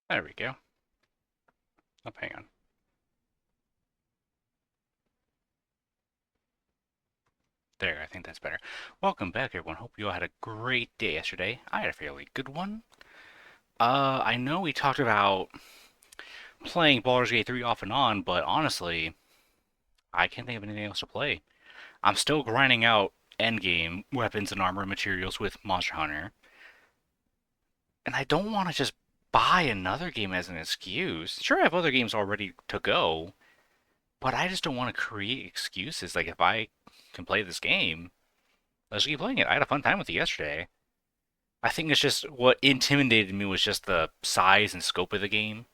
There we go. Oh, hang on. There, I think that's better. Welcome back, everyone. Hope you all had a great day yesterday. I had a fairly good one. I know we talked about playing Baldur's Gate 3 off and on, but honestly, I can't think of anything else to play. I'm still grinding out endgame weapons and armor materials with Monster Hunter, and I don't want to just buy another game as an excuse. Sure, I have other games already to go, but I just don't want to create excuses. Like, if I can play this game, let's keep playing it. I had a fun time with it yesterday. I think it's just what intimidated me was just the size and scope of the game.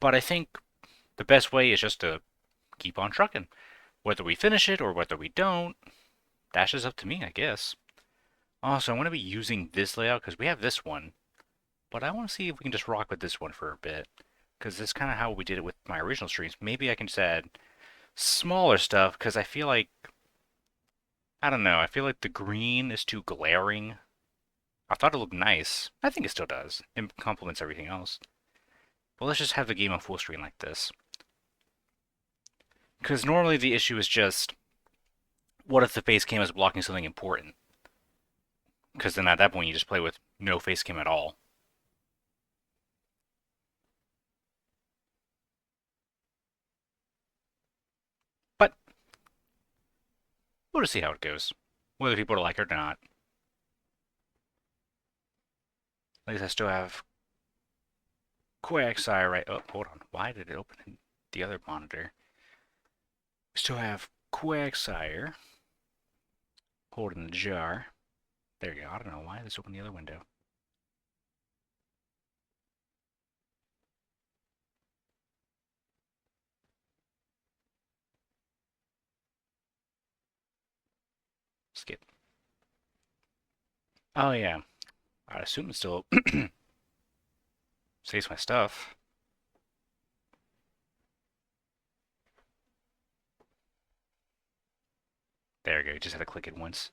But I think the best way is just to keep on trucking. Whether we finish it or whether we don't, that's just up to me, I guess. Also, I want to be using this layout because we have this one, but I want to see if we can just rock with this one for a bit. Because that's kind of how we did it with my original streams. Maybe I can just add smaller stuff because I feel like, I don't know, I feel like the green is too glaring. I thought it looked nice. I think it still does. It complements everything else. But let's just have the game on full screen like this. Because normally the issue is just, what if the face cam is blocking something important? Because then at that point you just play with no face cam at all. But we'll just see how it goes. Whether people like it or not. At least I still have Quagsire right. Oh, hold on. Why did it open in the other monitor? We still have Quagsire holding the jar. There you go. I don't know why this opened the other window. Skip. Oh yeah. I assume it still saves my stuff. There we go. You just had to click it once.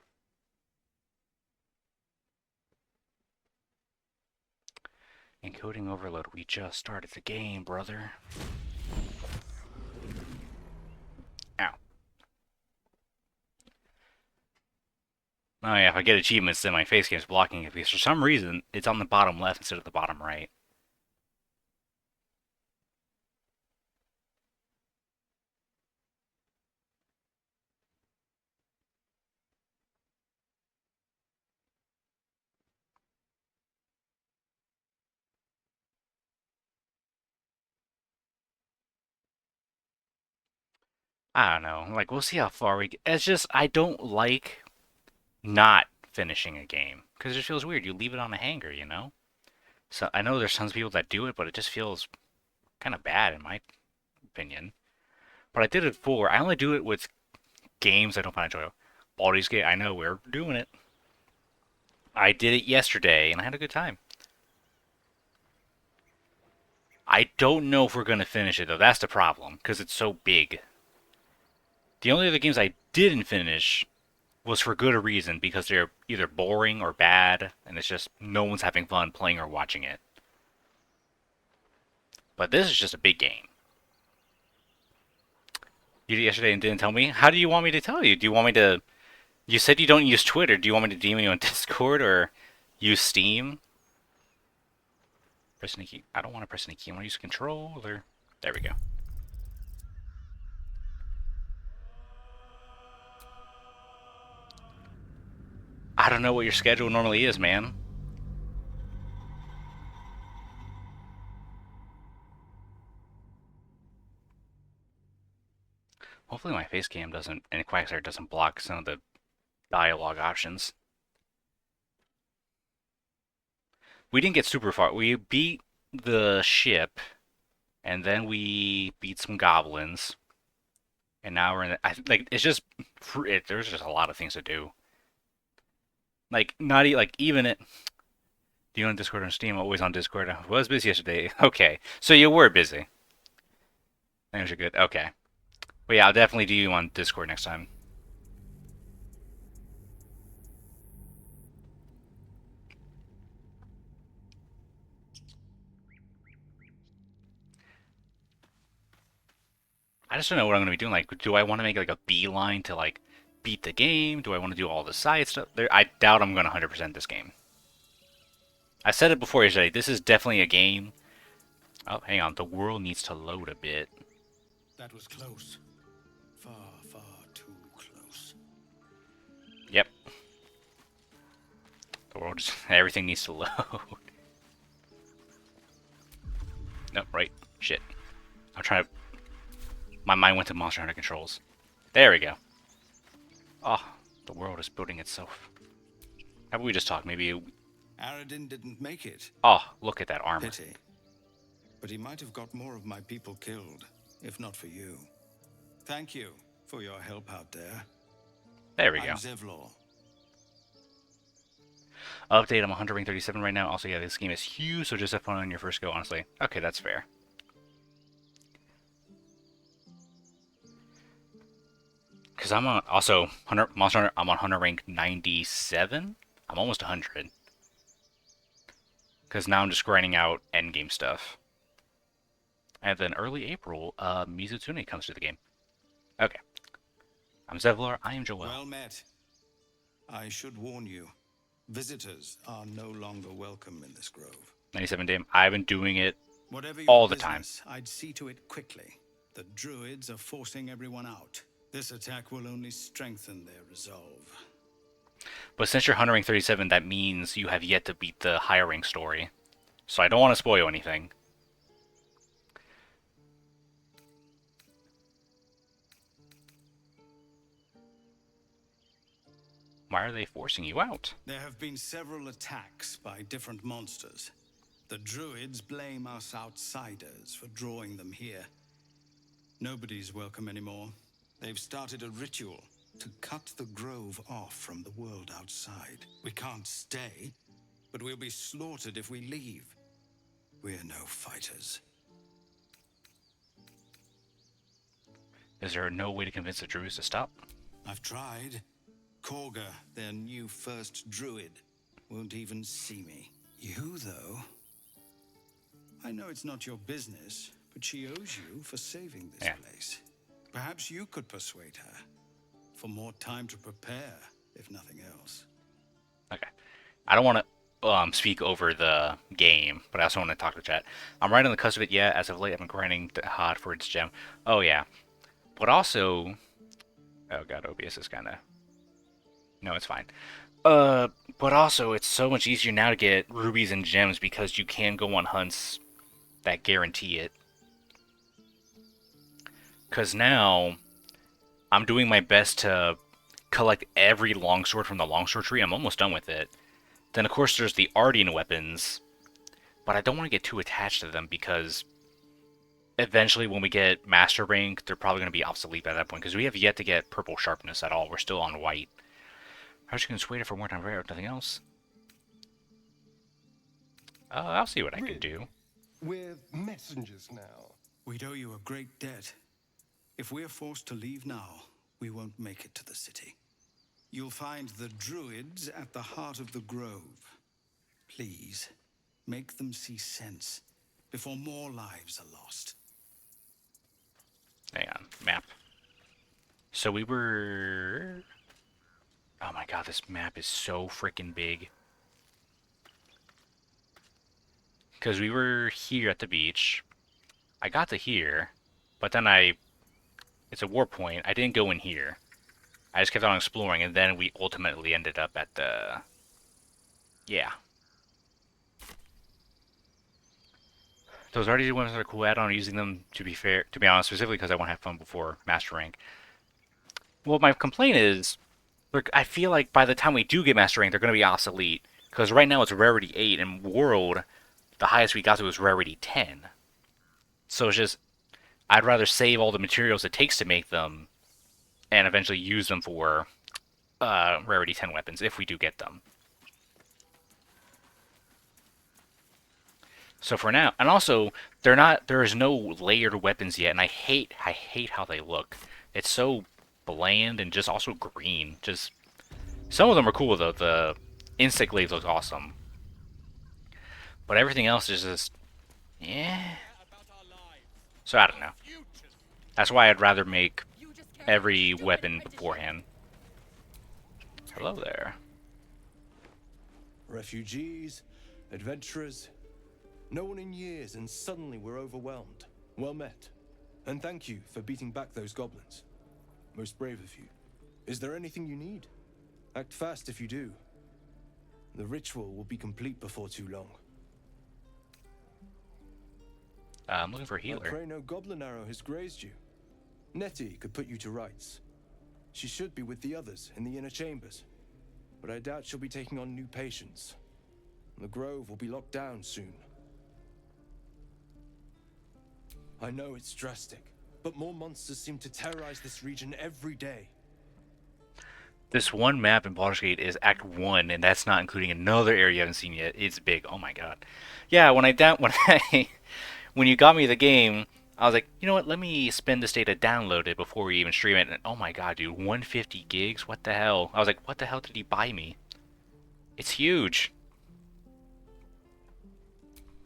Encoding overload. We just started the game, brother. Ow. Oh yeah, if I get achievements, then my face game's blocking it because for some reason it's on the bottom left instead of the bottom right. I don't know. Like we'll see how far we get. It's just I don't like not finishing a game because it just feels weird. You leave it on a hanger, you know. So I know there's tons of people that do it, but it just feels kind of bad in my opinion. But I did it for. I only do it with games I don't find enjoyable. Baldur's Gate. I know we're doing it. I did it yesterday and I had a good time. I don't know if we're gonna finish it though. That's the problem because it's so big. The only other games I didn't finish was for good reason because they're either boring or bad, and it's just no one's having fun playing or watching it. But this is just a big game. You did yesterday and didn't tell me. How do you want me to tell you? Do you want me to? You said you don't use Twitter. Do you want me to DM you on Discord or use Steam? Press any key. I don't want to press any key. I want to use Control or. There we go. I don't know what your schedule normally is, man. Hopefully my face cam doesn't and Quagsire doesn't block some of the dialogue options. We didn't get super far. We beat the ship, and then we beat some goblins, and now we're in. Like it's just there's just a lot of things to do. Like not like even it. Do you on Discord or Steam? Always on Discord. I was busy yesterday. Okay, so you were busy. Things are good. Okay, but yeah, I'll definitely do you on Discord next time. I just don't know what I'm gonna be doing. Like, do I want to make like a beeline to like beat the game? Do I want to do all the side stuff? I doubt I'm gonna 100% this game. I said it before yesterday. This is definitely a game. Oh, hang on. The world needs to load a bit. That was close. Far, far too close. Yep. The world just everything needs to load. Nope. Right. Shit. I'm trying to. My mind went to Monster Hunter controls. There we go. Oh, the world is building itself. How about we just talk? Maybe. Aradin didn't make it. Oh, look at that armor. Pity. But he might have got more of my people killed, if not for you. Thank you for your help out there. There we go. I'm Zevlor. Update, I'm 100 rank 37 right now. Also, yeah, this game is huge, so just have fun on your first go, honestly. Okay, that's fair. Because I'm on, also, 100, Monster Hunter, I'm on 100 rank 97? I'm almost 100. Because now I'm just grinding out endgame stuff. And then early April, Mizutsune comes to the game. Okay. I'm Zevlor, I am Joel. Well met. I should warn you, visitors are no longer welcome in this grove. 97 Dame, I've been doing it Whatever your all the business, time. I'd see to it quickly. The druids are forcing everyone out. This attack will only strengthen their resolve. But since you're 100 rank 37, that means you have yet to beat the higher rank story. So I don't want to spoil anything. Why are they forcing you out? There have been several attacks by different monsters. The druids blame us outsiders for drawing them here. Nobody's welcome anymore. They've started a ritual to cut the grove off from the world outside. We can't stay, but we'll be slaughtered if we leave. We're no fighters. Is there no way to convince the druids to stop? I've tried. Korga, their new first druid, won't even see me. You, though? I know it's not your business, but she owes you for saving this place. Perhaps you could persuade her. For more time to prepare, if nothing else. Okay. I don't want to speak over the game, but I also want to talk to chat. I'm right on the cusp of it, yeah. As of late, I've been grinding hard for its gem. Oh, yeah. But also... Oh, God, OBS is kind of... No, it's fine. But also, it's so much easier now to get rubies and gems because you can go on hunts that guarantee it. Because now, I'm doing my best to collect every longsword from the longsword tree. I'm almost done with it. Then, of course, there's the Ardian weapons. But I don't want to get too attached to them because eventually when we get Master Rank, they're probably going to be obsolete by that point. Because we have yet to get Purple Sharpness at all. We're still on White. How much you can sway it for more time rare if nothing else? I'll see what I can do. We're messengers now. We'd owe you a great debt. If we're forced to leave now, we won't make it to the city. You'll find the druids at the heart of the grove. Please, make them see sense before more lives are lost. Hang on, map. So we were... Oh my god, this map is so freaking big. Because we were here at the beach. I got to here, but then it's a war point. I didn't go in here. I just kept on exploring, and then we ultimately ended up at the... Yeah. Those already weapons are cool add-on. Using them, to be fair, to be honest, specifically because I want to have fun before Master Rank. Well, my complaint is... Look, I feel like by the time we do get Master Rank, they're going to be obsolete. Because right now it's Rarity 8, and World, the highest we got to was Rarity 10. So it's just, I'd rather save all the materials it takes to make them, and eventually use them for Rarity 10 weapons, if we do get them. So for now, and also, there is no layered weapons yet, and I hate how they look. It's so bland and just also green. Just some of them are cool though. The insect glaives look awesome, but everything else is just yeah. So I don't know. That's why I'd rather make You just can't every stupid weapon magician. beforehand. Hello there. Refugees, adventurers, no one in years, and suddenly we're overwhelmed. Well met. And thank you for beating back those goblins. Most brave of you. Is there anything you need? Act fast if you do. The ritual will be complete before too long. I'm looking for a I healer. pray no goblin arrow has grazed you. Nettie could put you to rights. She should be with the others in the inner chambers. But I doubt she'll be taking on new patients. The grove will be locked down soon. I know it's drastic, but more monsters seem to terrorize this region every day. This one map in Baldur's Gate is Act 1, and that's not including another area you haven't seen yet. It's big. Oh my god. Yeah, when you got me the game, I was like, you know what? Let me spend this day to download it before we even stream it. And oh my god, dude, 150 gigs? What the hell? I was like, what the hell did he buy me? It's huge.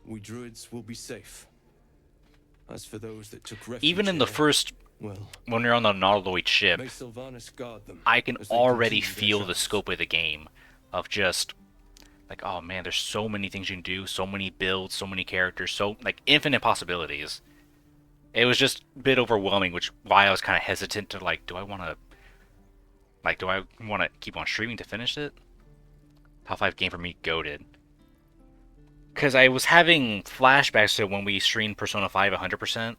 We druids will be safe. As for those that took Even refuge in the here, first, well, when you're on the Nautiloid ship, may Sylvanas guard them I can as they already continue their feel the travels. scope of the game of just like, oh man, there's so many things you can do, so many builds, so many characters, so like infinite possibilities. It was just a bit overwhelming, which why I was kind of hesitant to like, do I want to keep on streaming to finish it? Top 5 game for me, goated. Because I was having flashbacks to when we streamed Persona 5 100%,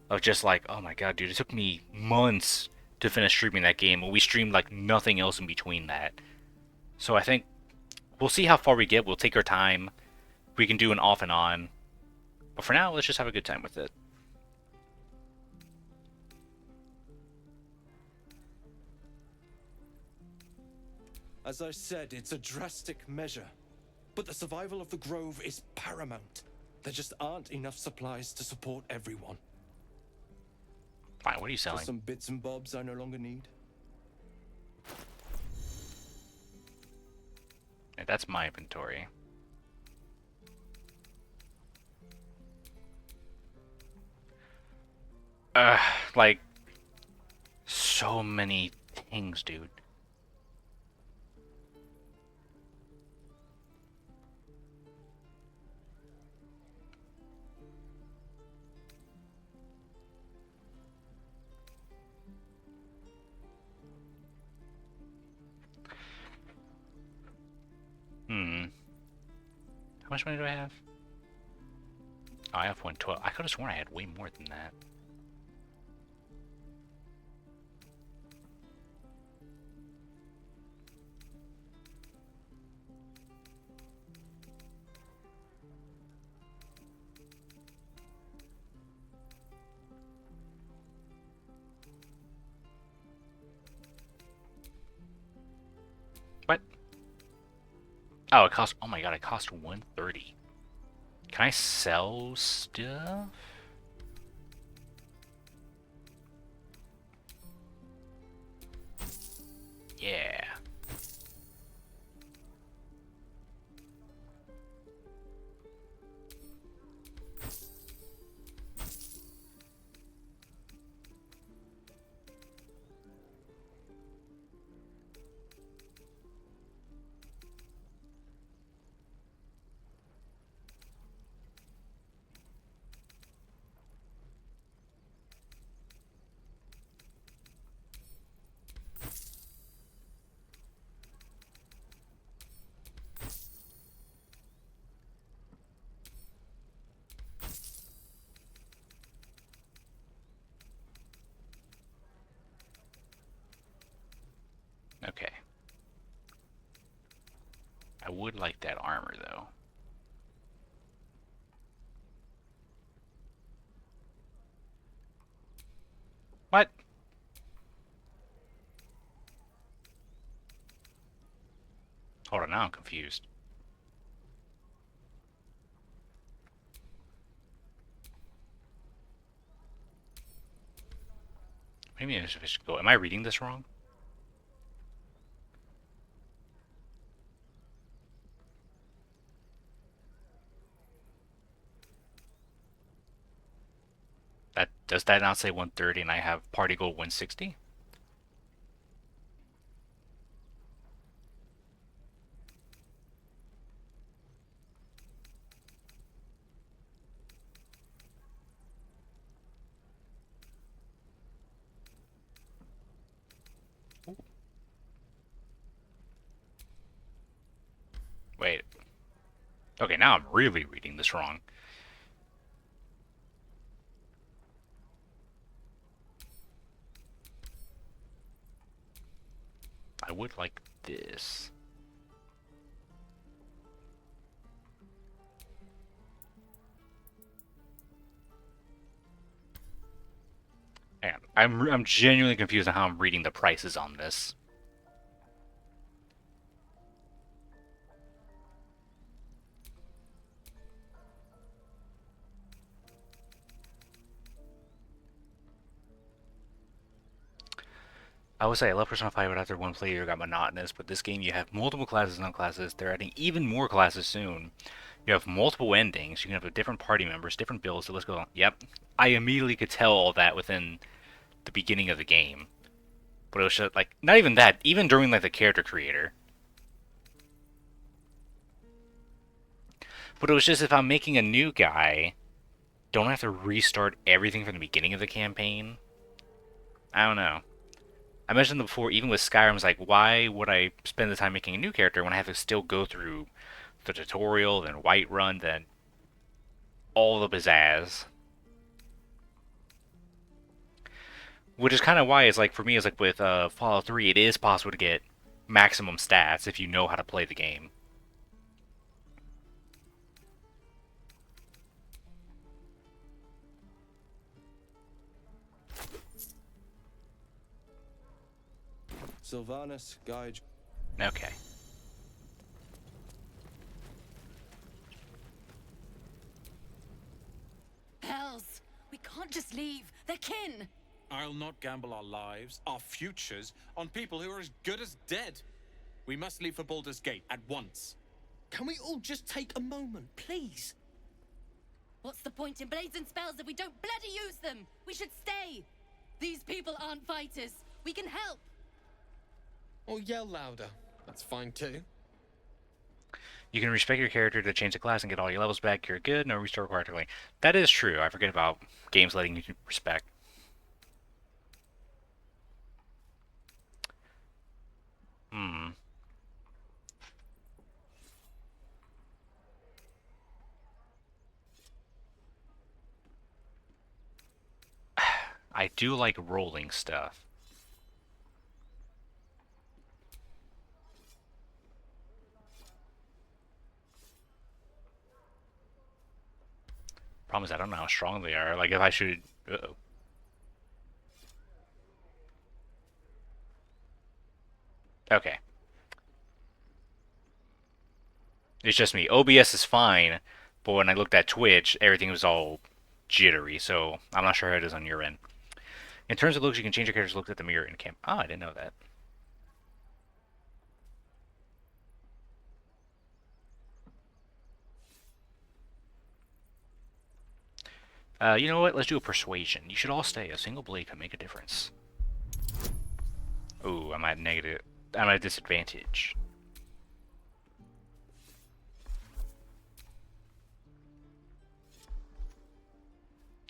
of just like, oh my god, dude, it took me months to finish streaming that game. We streamed like nothing else in between that. So I think we'll see how far we get. We'll take our time. We can do an off and on. But for now, let's just have a good time with it. As I said, it's a drastic measure. But the survival of the grove is paramount. There just aren't enough supplies to support everyone. Fine, what are you For selling? some bits and bobs I no longer need. Yeah, that's my inventory. Uh, like, so many things, dude. Hmm. How much money do I have? Oh, I have 112. I could have sworn I had way more than that. What? Oh, it cost. Oh my god, it cost 130. Can I sell stuff? Yeah. Okay. I would like that armor though. What? Hold on, now I'm confused. Maybe I should go. Am I reading this wrong? That Does that not say 130 and I have party goal 160? Wait. Okay, now I'm really reading this wrong. I would like this. And I'm genuinely confused on how I'm reading the prices on this. I would say I love Persona 5, but after one playthrough it got monotonous. But this game, you have multiple classes and subclasses. They're adding even more classes soon. You have multiple endings. You can have different party members, different builds. The list goes on. Yep, I immediately could tell all that within the beginning of the game. But it was just like not even that. Even during like the character creator. But it was just if I'm making a new guy, don't I have to restart everything from the beginning of the campaign? I don't know. I mentioned before, even with Skyrim, I was like, why would I spend the time making a new character when I have to still go through the tutorial, then Whiterun, then all the pizzazz? Which is kind of why it's like, for me, it's like with Fallout 3, it is possible to get maximum stats if you know how to play the game. Sylvanus, guide. Okay. Hells! We can't just leave. They're kin! I'll not gamble our lives, our futures, on people who are as good as dead. We must leave for Baldur's Gate at once. Can we all just take a moment, please? What's the point in blades and spells if we don't bloody use them? We should stay! These people aren't fighters. We can help! Or yell louder. That's fine too. You can respect your character to change the class and get all your levels back. You're good, no restore required. That is true. I forget about games letting you respect. Hmm. I do like rolling stuff. Problem is, I don't know how strong they are. Like, if I should... Uh-oh. Okay. It's just me. OBS is fine, but when I looked at Twitch, everything was all jittery, so I'm not sure how it is on your end. In terms of looks, you can change your character's looks at the mirror in camp. Ah, I didn't know that. You know what? Let's do a persuasion. You should all stay. A single blade can make a difference. Ooh, I'm at negative. I'm at a disadvantage.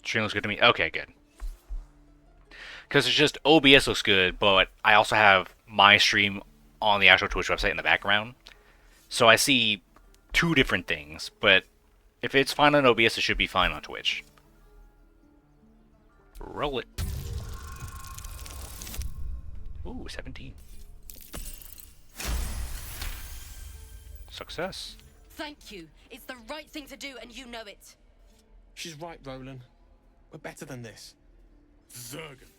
Stream looks good to me. Okay, good. Because it's just OBS looks good, but I also have my stream on the actual Twitch website in the background. So I see two different things, but if it's fine on OBS, it should be fine on Twitch. Roll it. Ooh, 17. Success. Thank you. It's the right thing to do, and you know it. She's right, Roland. We're better than this. Zergan.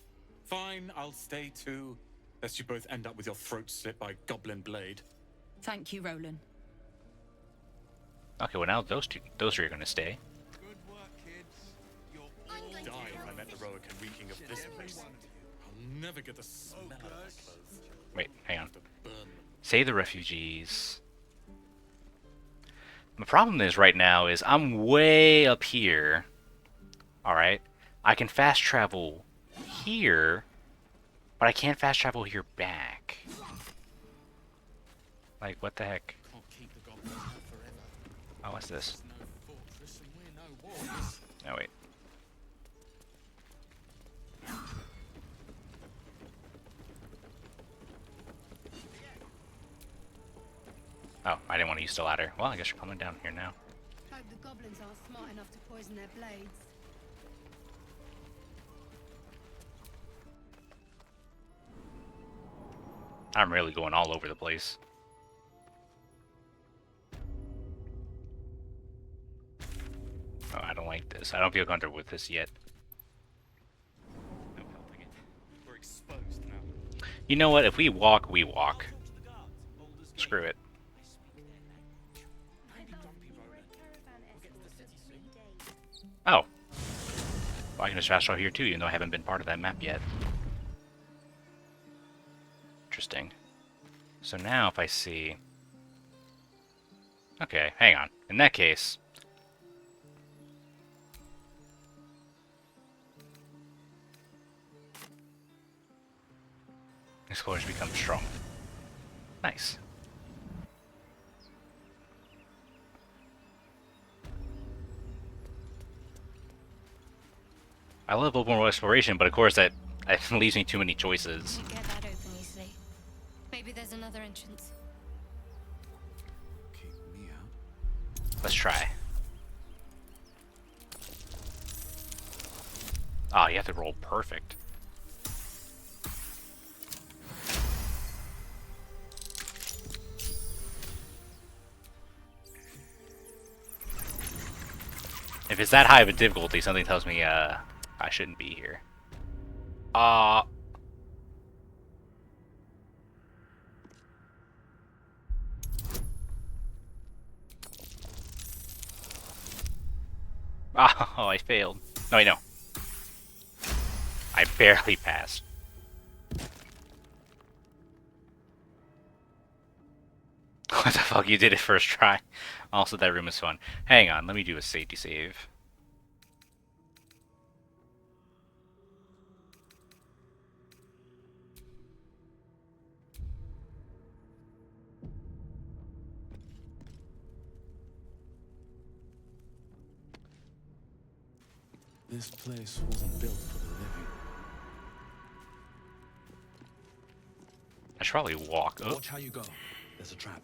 Fine, I'll stay too. Lest you both end up with your throats slit by Goblin Blade. Thank you, Roland. Okay, well now those three are gonna stay. Good work, kids. You're I'm all going to Die if I help. met the Roic and reeking of this place. I'll never get the smell out of my clothes. Wait, hang on. To burn them. Save the refugees. The problem is right now is I'm way up here. Alright? I can fast travel here, but I can't fast travel here back. Like, what the heck? Can't keep the goblins out forever. Oh, what's this? There's no fortress and we're no warriors. Oh, wait. Oh, I didn't want to use the ladder. Well, I guess you're coming down here now. Hope the goblins aren't smart enough to poison their blades. I'm really going all over the place. Oh, I don't like this. I don't feel comfortable with this yet. We're exposed now. You know what? If we walk, we walk. Screw it. Oh. Well, I can just fast travel here too, even though I haven't been part of that map yet. Interesting. So now if I see... Okay, hang on. In that case... Explorers become strong. Nice. I love open world exploration, but of course that leaves me too many choices. You get that open easily. Maybe there's another entrance. Keep me out. Let's try. Oh, you have to roll perfect. If it's that high of a difficulty, something tells me I shouldn't be here. Oh, I failed. No, I know. I barely passed. What the fuck? You did it first try. Also, that room is fun. Hang on, let me do a safety save. This place wasn't built for the living. I should probably walk. Oh, Watch how you go. There's a trap.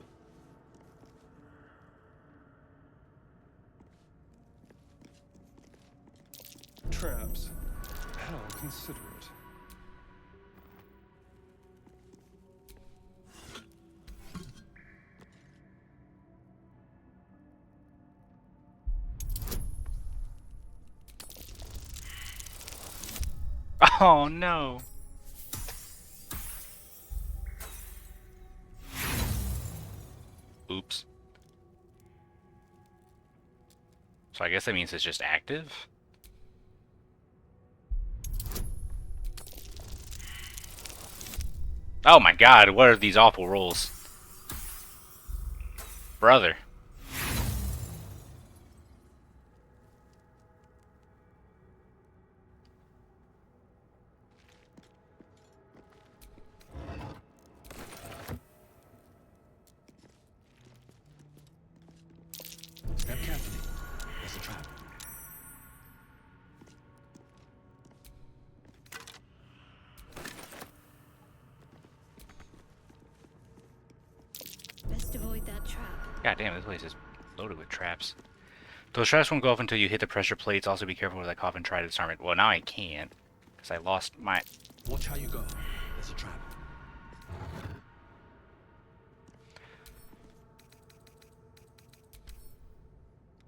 Traps. How considerate. oh no. Oops. So I guess that means it's just active? Oh my god, what are these awful rolls? Brother. Step carefully. There's a trap. Best avoid that trap. God damn, this place is loaded with traps. Those traps won't go off until you hit the pressure plates. Also be careful with that coffin, try to disarm it. Well, now I can't. Because I lost my... Watch how you go. There's a trap.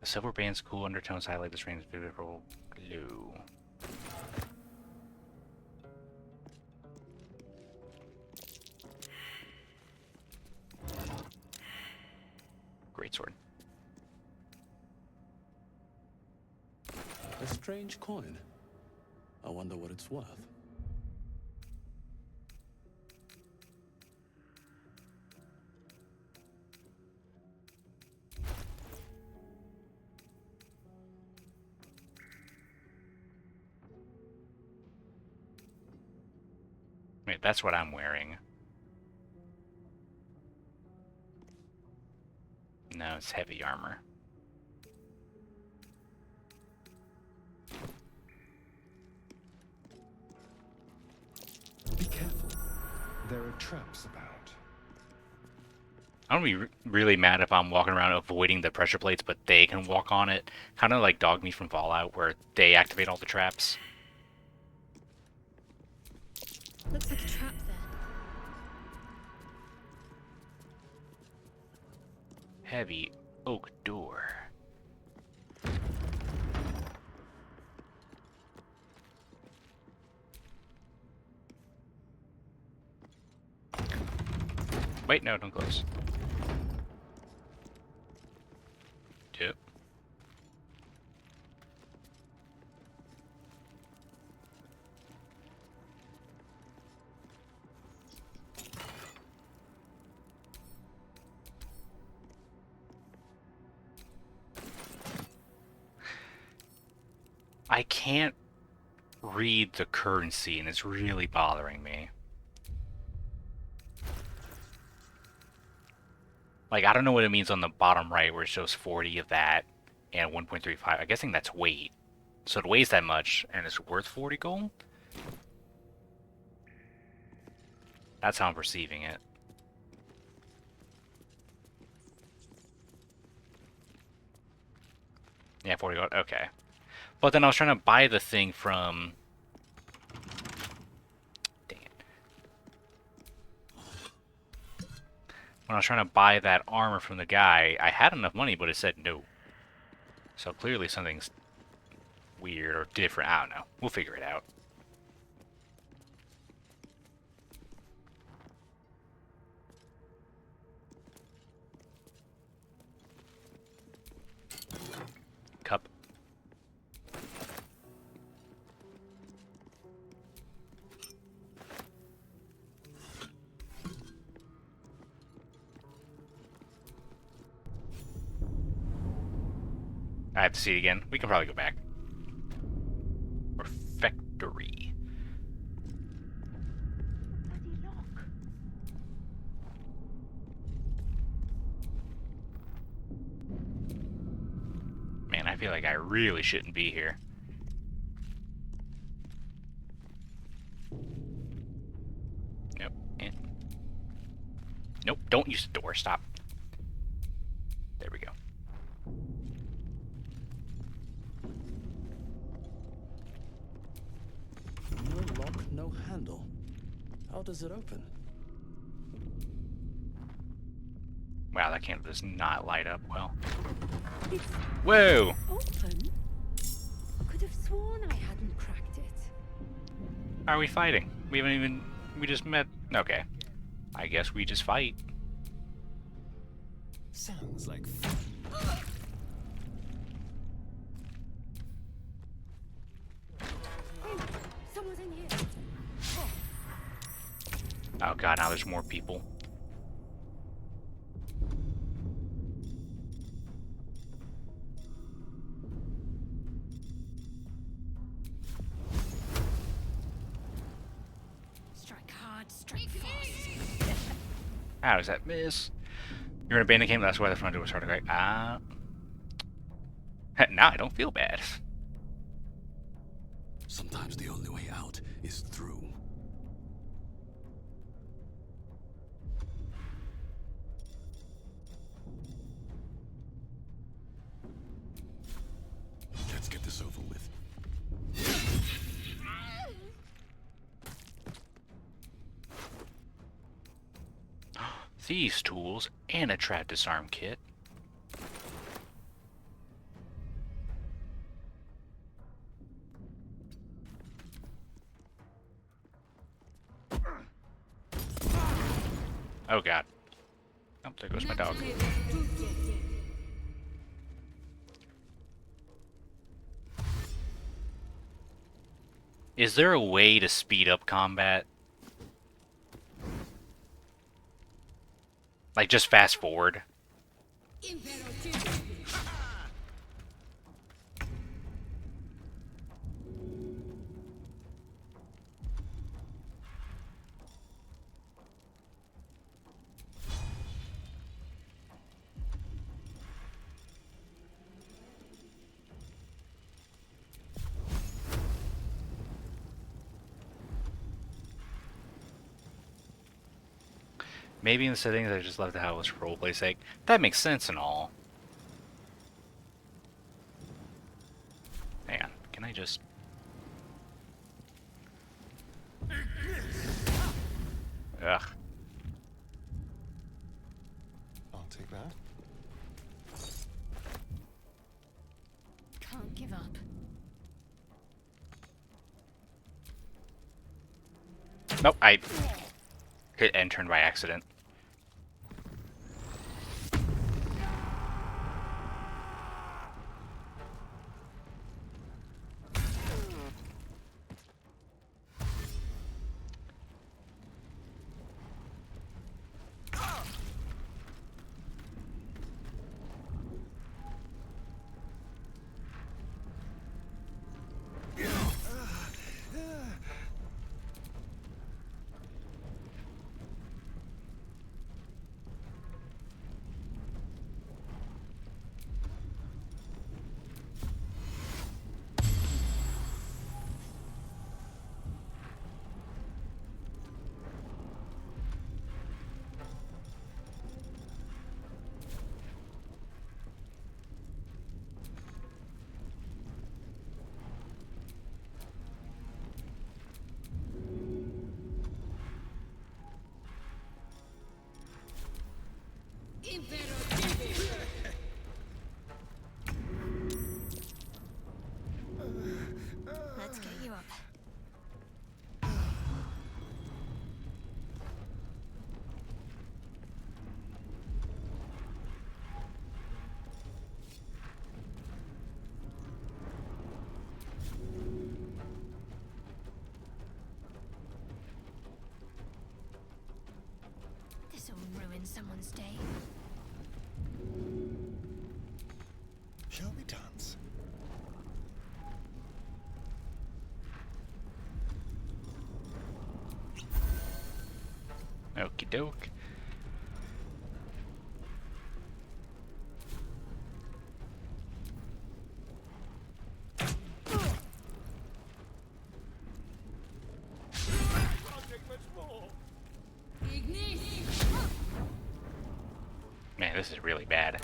The silver band's cool undertones highlight the screen's beautiful glue. Greatsword. A strange coin. I wonder what it's worth. Wait, that's what I'm wearing. No, it's heavy armor. Be careful. There are traps about. I'm gonna be really mad if I'm walking around avoiding the pressure plates, but they can walk on it. Kind of like Dog Meat from Fallout, where they activate all the traps. Looks like a trap there. Heavy oak door. Wait, no, don't close. Yep. I can't read the currency, and it's really bothering me. Like, I don't know what it means on the bottom right where it shows 40 of that and 1.35. I'm guessing that's weight. So it weighs that much, and it's worth 40 gold? That's how I'm perceiving it. Yeah, 40 gold. Okay. But then I was trying to buy the thing from... Dang it. When I was trying to buy that armor from the guy, I had enough money, but it said no. So clearly something's weird or different. I don't know. We'll figure it out. Cup. I have to see it again. We can probably go back. Refectory. Bloody lock. Man, I feel like I really shouldn't be here. Nope. And... Nope, don't use the door. Stop. There we go. No lock, no handle. How does it open? Wow, that candle does not light up well. It's Whoa! open. Could have sworn I hadn't cracked it. How are we fighting? We haven't even... We just met... Okay. I guess we just fight. Sounds like Hey, someone's in here. Oh god, now there's more people. Strike hard, strike fast. How does that miss? You're in a bandit camp, that's why the front door was hard to crack. Ah. Now I don't feel bad. Sometimes the only way out is through. Let's get this over with. These tools and a trap disarm kit. Oh god. Oh, there goes my dog. Is there a way to speed up combat? Like, just fast forward? Maybe in the settings I just love to have this for roleplay sake. That makes sense and all. Hang on, can I just... Ugh. I'll take that. Can't give up. Nope, I hit end turn by accident. Let's get you up. This'll ruin someone's day. Shall we dance? Okie doke. Man, this is really bad.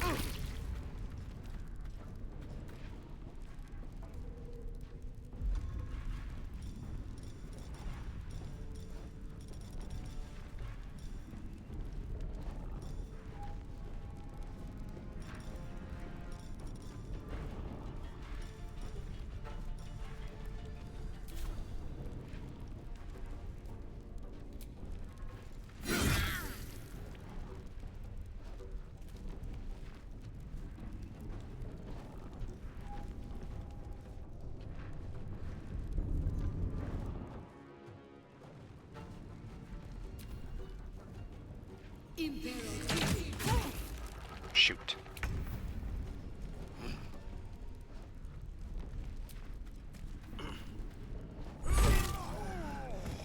Shoot.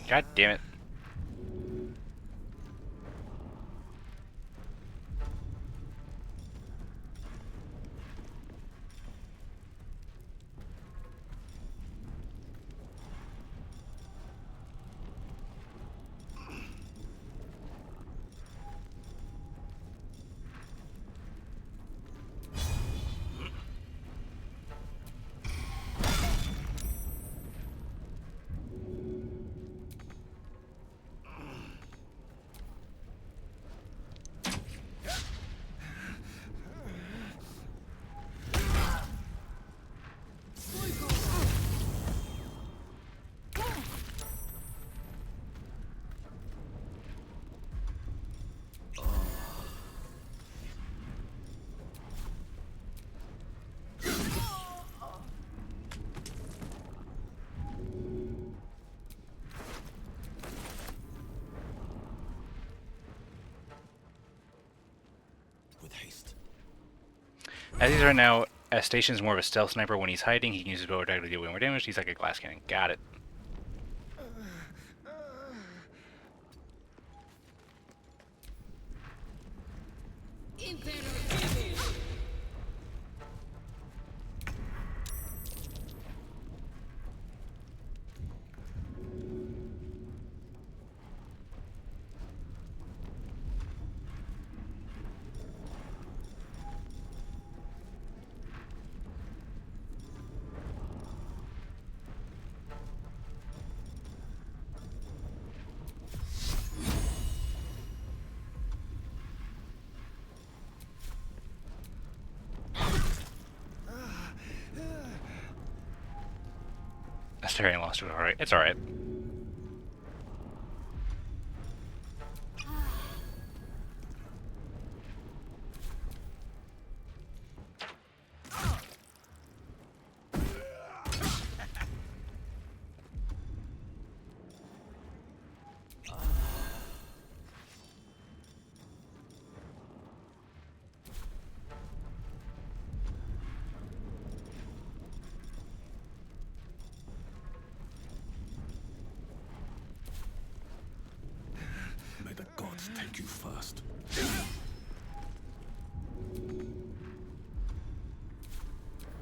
God damn it. With haste. As he's right now, Station is more of a stealth sniper. When he's hiding, he can use his bow attack to deal way more damage. He's like a glass cannon. Got it. Astarion lost it alright. It's alright. May the gods take you first.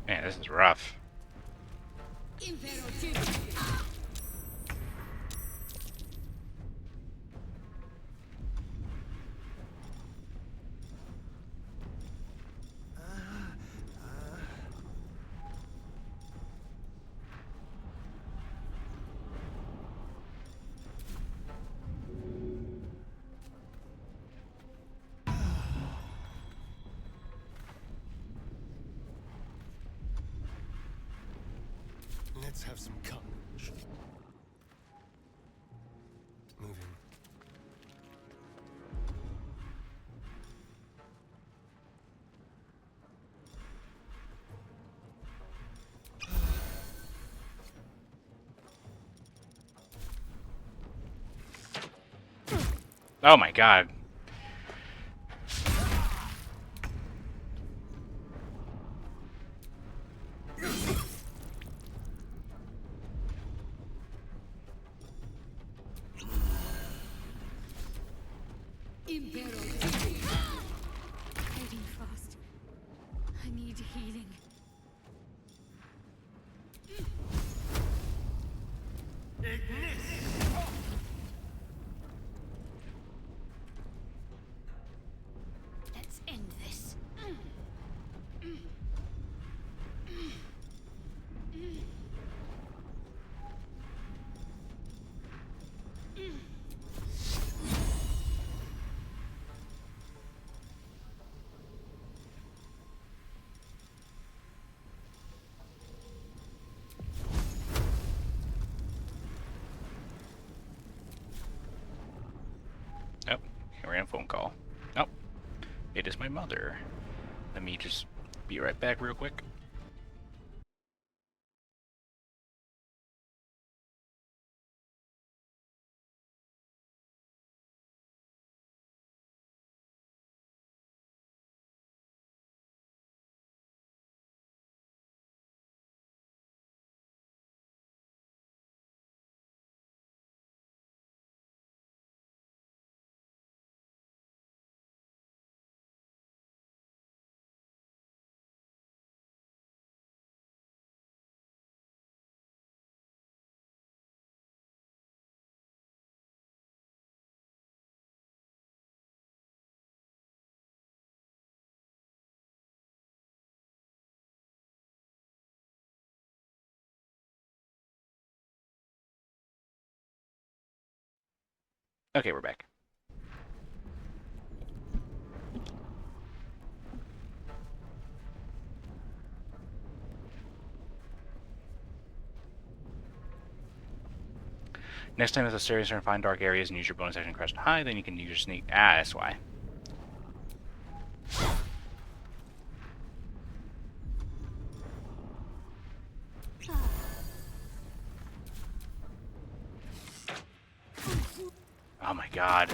Man, this is rough. Let's have some carnage. Moving. Oh my god. Fading fast. I need healing. Let's end this. Oh, here we have a phone call. Oh, it is my mother. Let me just be right back real quick. Okay, we're back. Next time if the stairs are find dark areas and use your bonus action crouch and hide, then you can use your sneak. Ah, that's why. Oh my god.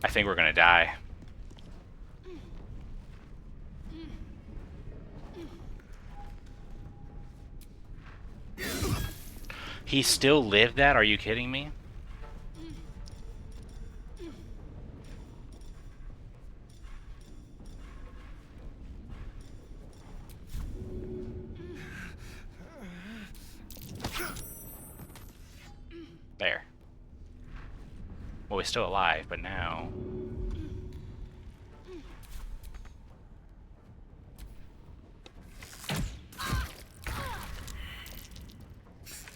I think we're gonna die. He still lived that? Are you kidding me? There. Well, he's still alive, but now...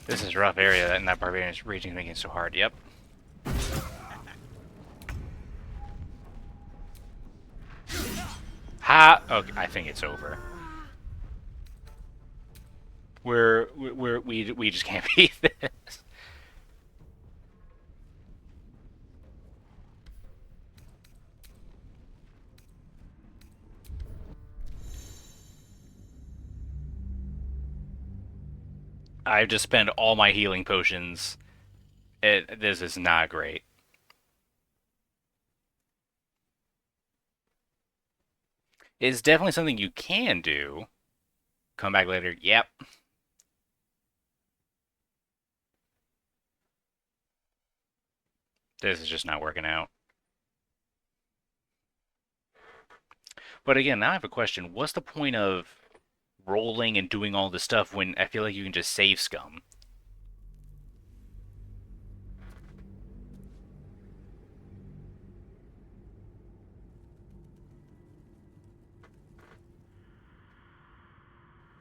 This is a rough area, and that barbarian region is making it so hard. Yep. Ha! Okay, I think it's over. we just can't beat this. I've just spent all my healing potions. This is not great. It's definitely something you can do. Come back later. Yep. This is just not working out. But again, now I have a question. What's the point of rolling and doing all this stuff when I feel like you can just save scum?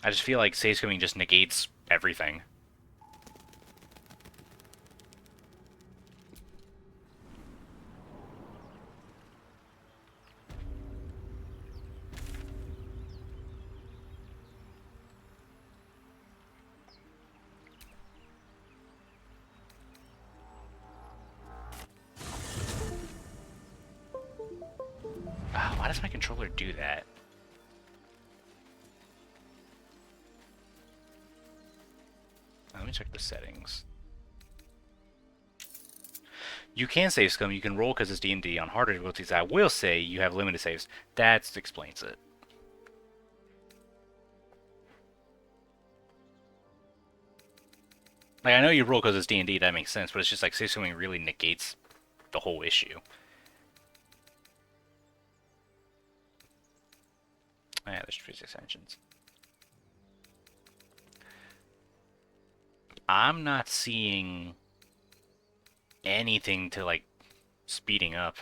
I just feel like save scumming just negates everything. Why does my controller do that? Let me check the settings. You can save scum. You can roll because it's D&D. On harder difficulties, I will say you have limited saves. That explains it. Like, I know you roll because it's D&D. That makes sense. But it's just like save scumming really negates the whole issue. Oh, yeah, there's physics engines. I'm not seeing anything to, like, speeding up.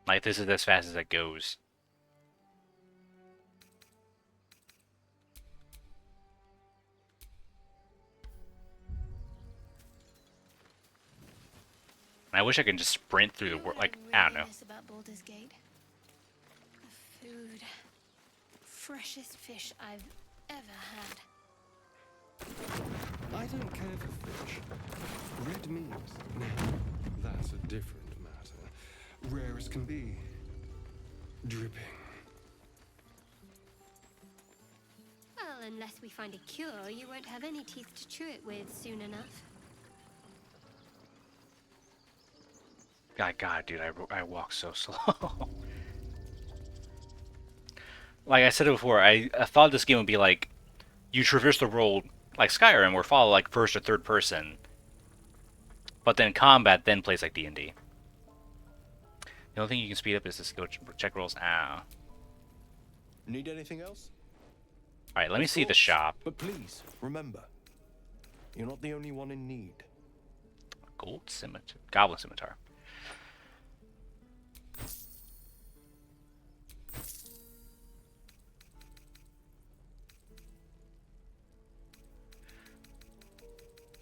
Like, this is as fast as it goes. I wish I could just sprint through the world. Like, I don't know. About Baldur's Gate. The food. Freshest fish I've ever had. I don't care for fish. Red meat, now, that's a different matter. Rare as can be. Dripping. Well, unless we find a cure, you won't have any teeth to chew it with soon enough. God, dude, I walk so slow. Like I said it before, I thought this game would be like, you traverse the world like Skyrim, or follow like first or third person. But then combat then plays like D&D. The only thing you can speed up is to go check rolls. Ow. Need anything else? Alright, let me see the shop. But please, remember, you're not the only one in need. Gold scimitar. Goblin scimitar.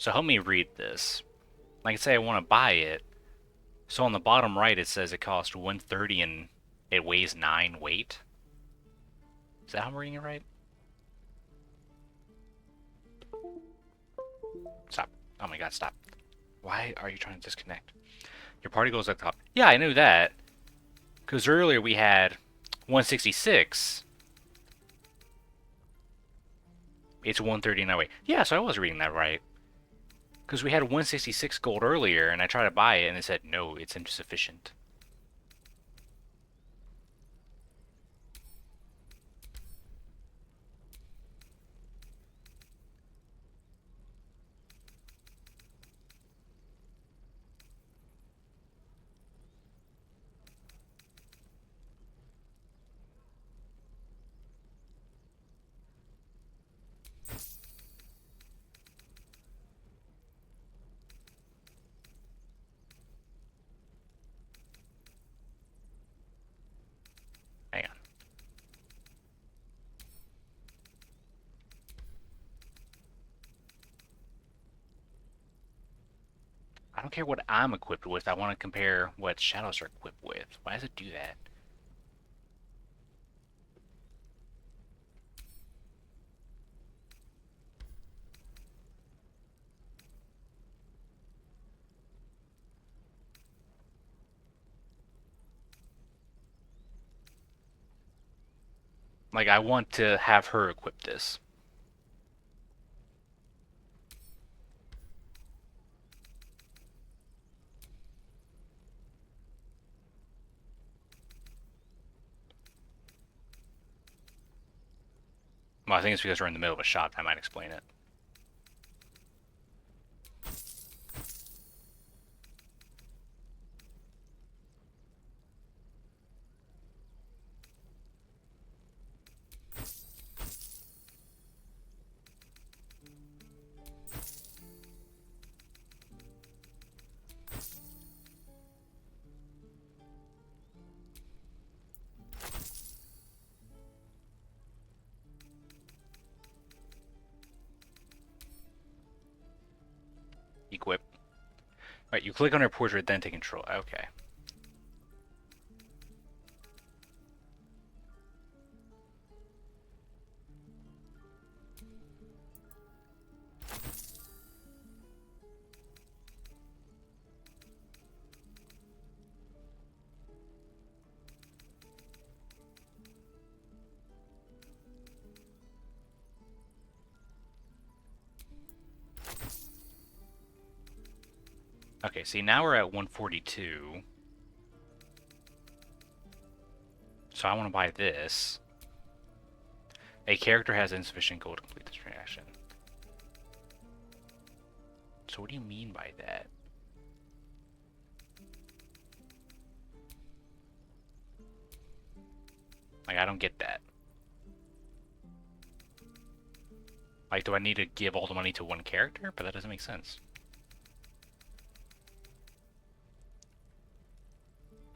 So help me read this. Like I say, I want to buy it. So on the bottom right, it says it costs 130 and it weighs 9 weight. Is that how I'm reading it right? Stop. Oh my god, stop. Why are you trying to disconnect? Your party goes at the top. Yeah, I knew that. Because earlier we had 166. It's 139 weight. Yeah, so I was reading that right. Because we had 166 gold earlier, and I tried to buy it, and it said, no, it's insufficient. don't care what I'm equipped with. I want to compare what shadows are equipped with. Why does it do that? Like, I want to have her equip this. Well, I think it's because we're in the middle of a shot. That might explain it. Equip. Right, you click on her portrait, then take control. Okay. Okay, see, now we're at 142. So I want to buy this. A character has insufficient gold to complete this transaction. So what do you mean by that? Like, I don't get that. Like, do I need to give all the money to one character? But that doesn't make sense.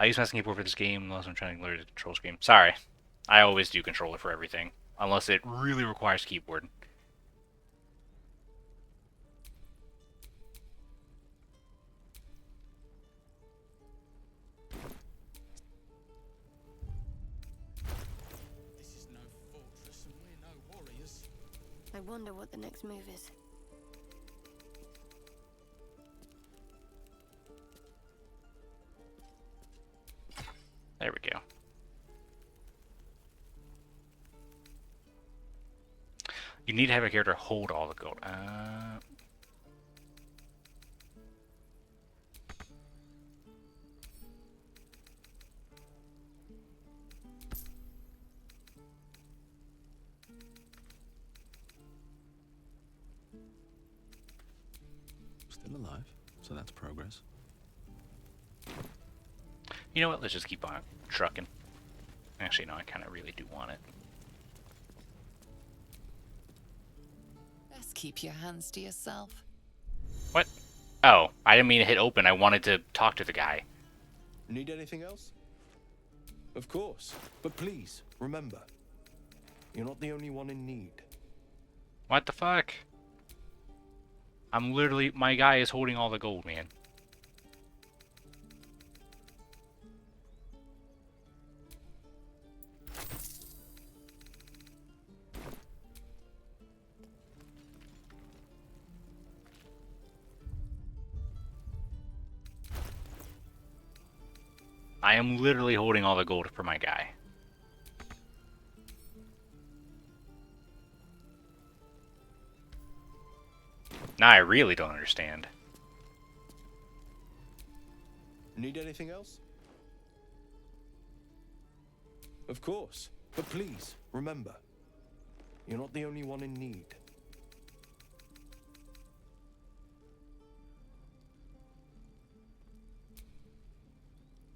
I use mouse and keyboard for this game unless I'm trying to learn the control scheme. Sorry. I always do controller for everything. Unless it really requires keyboard. This is no fortress and we're no warriors. I wonder what the next move is. There we go. You need to have a character hold all the gold. Still alive, so that's progress. You know what? Let's just keep on trucking. Actually, no, I kind of really do want it. Best keep your hands to yourself. What? Oh, I didn't mean to hit open. I wanted to talk to the guy. Need anything else? Of course. But please, remember, you're not the only one in need. What the fuck? I'm literally... My guy is holding all the gold, man. I am literally holding all the gold for my guy. Now I really don't understand. Need anything else? Of course. But please, remember, you're not the only one in need.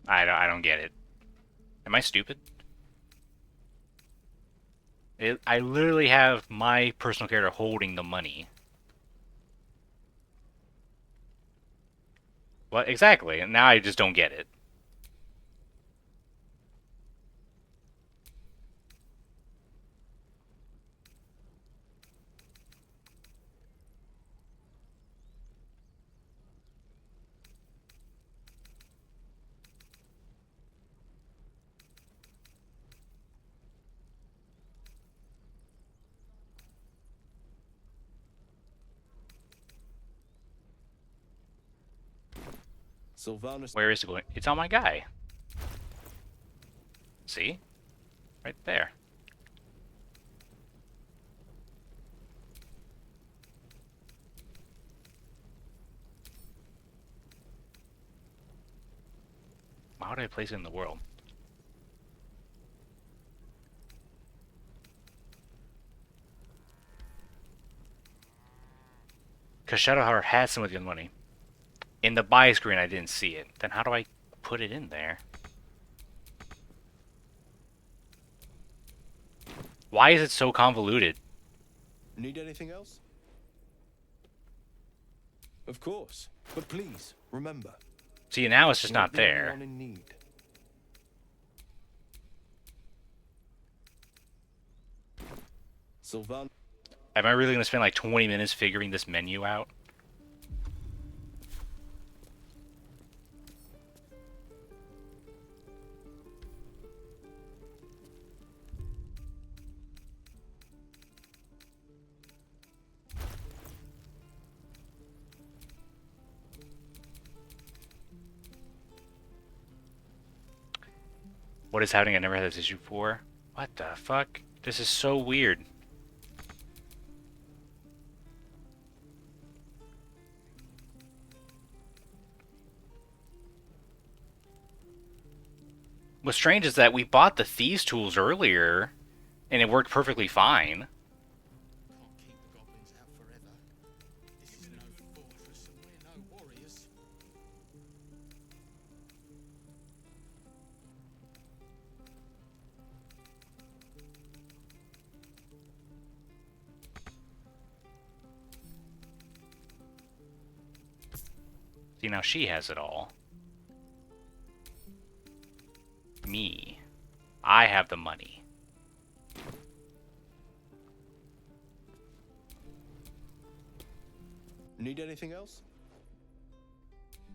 I don't get it. Am I stupid? I literally have my personal character holding the money. What? Exactly. And now I just don't get it. Sylvanas. Where is it going? It's on my guy. See? Right there. How did I place it in the world? Because Shadowheart had some of the money. In the buy screen, I didn't see it. Then how do I put it in there? Why is it so convoluted? Need anything else? Of course. But please, remember. See, now it's just you're not the only there. one in need. Sylvan. Am I really going to spend like 20 minutes figuring this menu out? What is happening? I never had this issue before. What the fuck? This is so weird. What's strange is that we bought the Thieves' Tools earlier, and it worked perfectly fine. Can't keep the goblins out forever. This is no fortress and we're no warriors. See, now she has it all. Me. I have the money. Need anything else?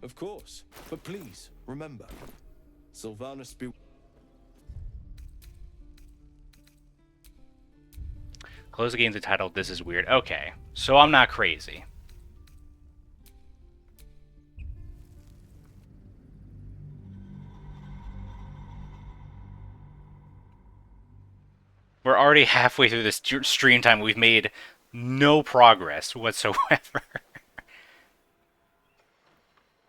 Of course. But please, remember. Sylvanas be... Close the game's entitled This Is Weird. Okay, so I'm not crazy. We're already halfway through this stream time. We've made no progress whatsoever.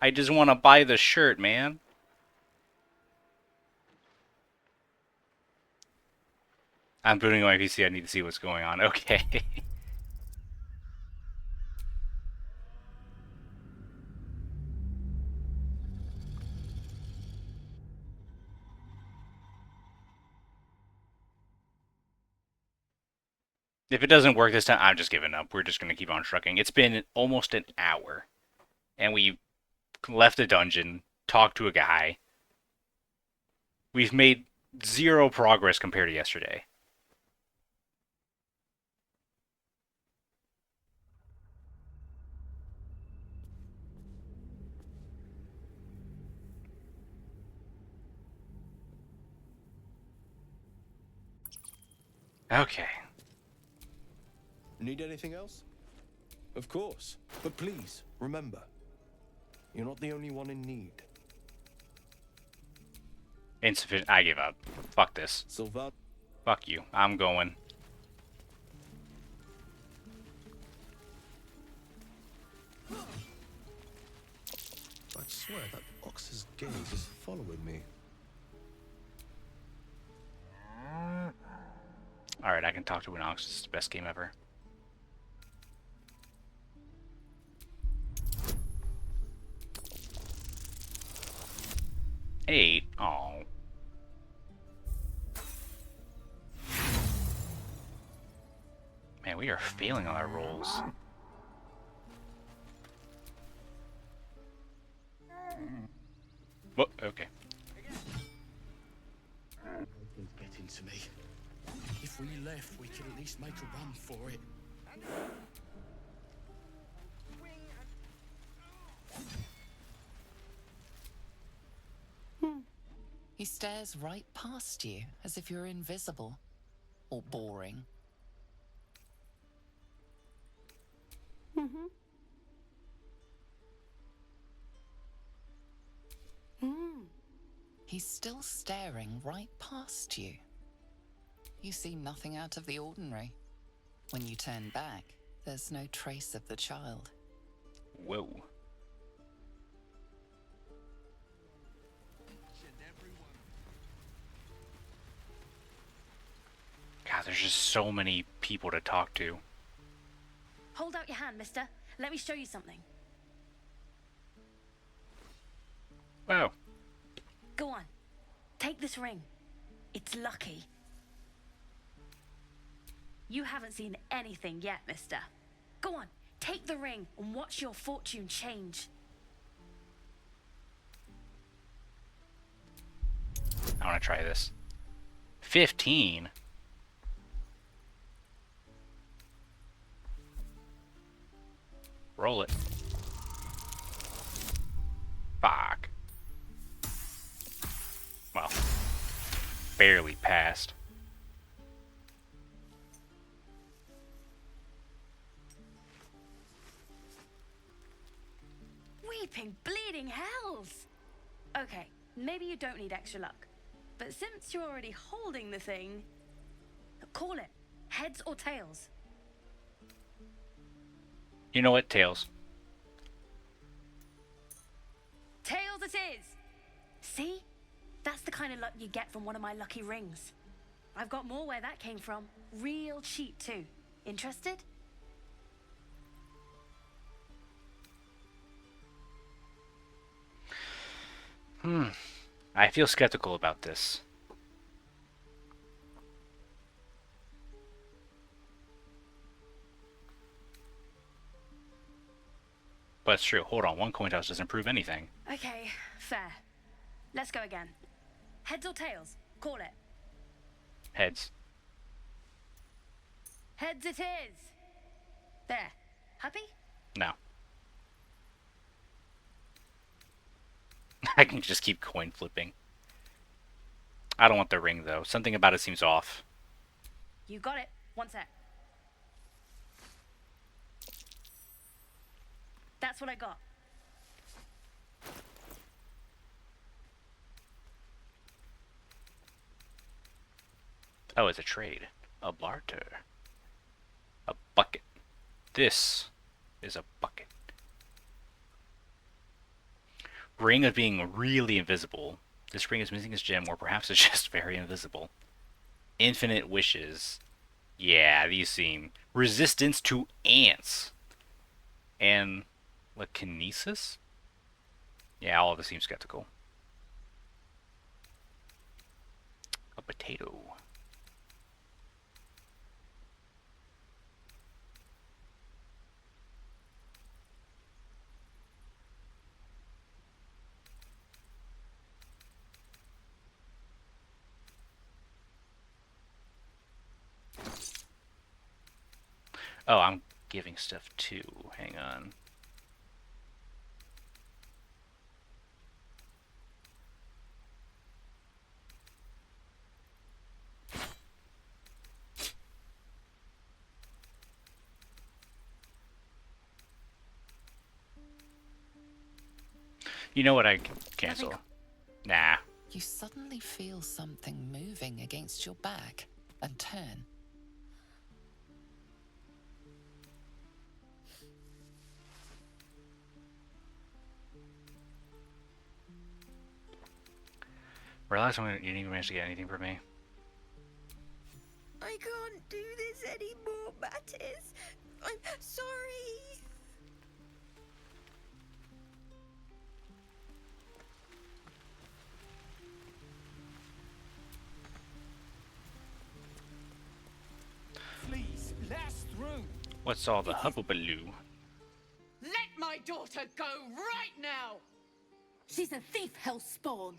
I just want to buy the shirt, man. I'm booting my PC. I need to see what's going on. Okay. If it doesn't work this time, I'm just giving up. We're just going to keep on trucking. It's been almost an hour. And we left a dungeon, talked to a guy. We've made zero progress compared to yesterday. Okay. Need anything else? Of course. But please, remember. You're not the only one in need. Insufficient. I give up. Fuck this. Sylvan. Fuck you. I'm going. I swear that Ox's gaze is following me. Alright, I can talk to an Ox. This is the best game ever. Eight. Oh. Man, we are failing on our rolls. What? Okay. Getting to me. If we left, we could at least make a run for it. He stares right past you, as if you're invisible. Or boring. He's still staring right past you. You see nothing out of the ordinary. When you turn back, there's no trace of the child. Whoa. God, there's just so many people to talk to. Hold out your hand, mister. Let me show you something. Wow. Go on. Take this ring. It's lucky. You haven't seen anything yet, mister. Go on. Take the ring and watch your fortune change. I want to try this. 15? Roll it. Fuck. Well, barely passed. Weeping, bleeding hells! Okay, maybe you don't need extra luck. But since you're already holding the thing, call it. Heads or tails? You know what? Tails. Tails it is! See? That's the kind of luck you get from one of my lucky rings. I've got more where that came from. Real cheap too. Interested? I feel skeptical about this. But it's true. Hold on. One coin toss doesn't prove anything. Okay, fair. Let's go again. Heads or tails? Call it. Heads. Heads it is! There. Happy? No. I can just keep coin flipping. I don't want the ring, though. Something about it seems off. You got it. One sec. That's what I got. Oh, it's a trade. A barter. A bucket. This is a bucket. Ring of being really invisible. This ring is missing its gem, or perhaps it's just very invisible. Infinite wishes. Yeah, these seem... Resistance to ants. And... Kinesis? Yeah, all of this seems skeptical. A potato. Oh, I'm giving stuff too. Hang on. You know what? I can cancel. Nah. You suddenly feel something moving against your back and turn. Realize you didn't even manage to get anything from me. I can't do this anymore, Mattis. I'm sorry. Please, let us through. What's all the hubbubaloo? Let my daughter go right now. She's a thief, hellspawn.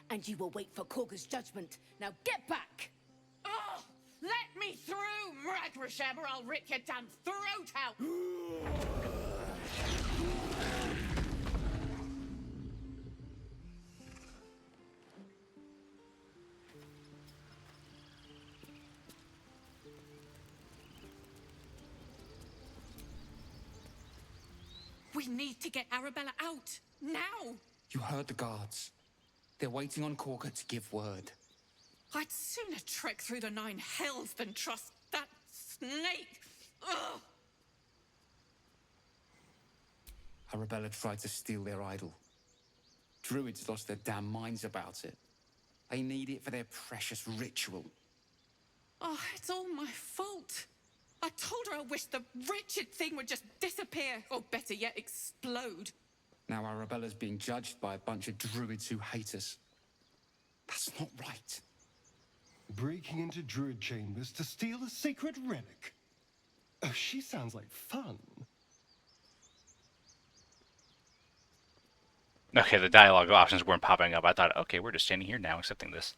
And you will wait for Korga's judgment. Now get back! Oh, let me through, Mragrasham, or I'll rip your damn throat out. We need to get Arabella out, now! You heard the guards. They're waiting on Corker to give word. I'd sooner trek through the 9 hells than trust that snake. Ugh! Arabella tried to steal their idol. Druids lost their damn minds about it. They need it for their precious ritual. Oh, it's all my fault. I told her I wished the wretched thing would just disappear, or better yet, explode. Now Arabella's being judged by a bunch of druids who hate us. That's not right. Breaking into druid chambers to steal a sacred relic. Oh, she sounds like fun. Okay, the dialogue options weren't popping up. I thought, okay, we're just standing here now accepting this.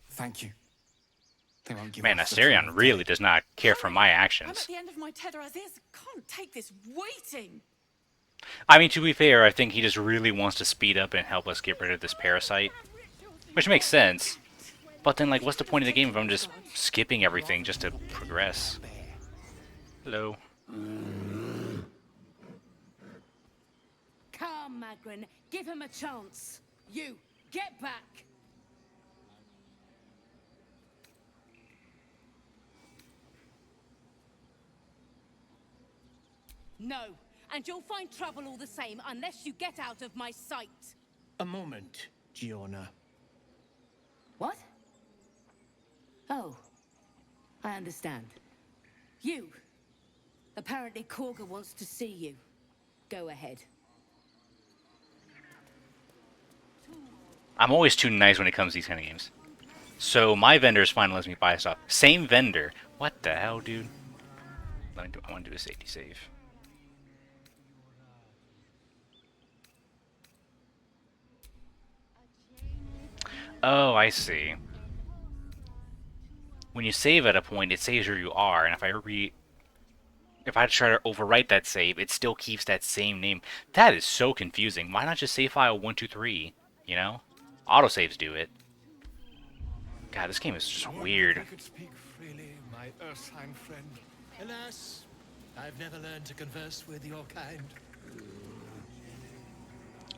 Thank you. They won't give Man, us the Asterion time of really day. does not care for my I'm actions. at the end of my tether as is. Can't take this waiting. I mean, to be fair, I think he just really wants to speed up and help us get rid of this parasite. Which makes sense. But then, like, what's the point of the game if I'm just skipping everything just to progress? Hello. Calm, Magrin. Give him a chance. You, get back. No, and you'll find trouble all the same unless you get out of my sight. A moment, Giona. What? Oh, I understand. You. Apparently Korga wants to see you. Go ahead. I'm always too nice when it comes to these kind of games. So my vendor's finally lets me buy stuff. Same vendor. What the hell, dude? I want to do a safety save. Oh, I see. When you save at a point, it saves where you are, and if I try to overwrite that save, it still keeps that same name. That is so confusing. Why not just save file 123? You know, autosaves do it. God, this game is just weird. I could speak freely, my Ursine friend. Alas, I've never learned to converse with your kind.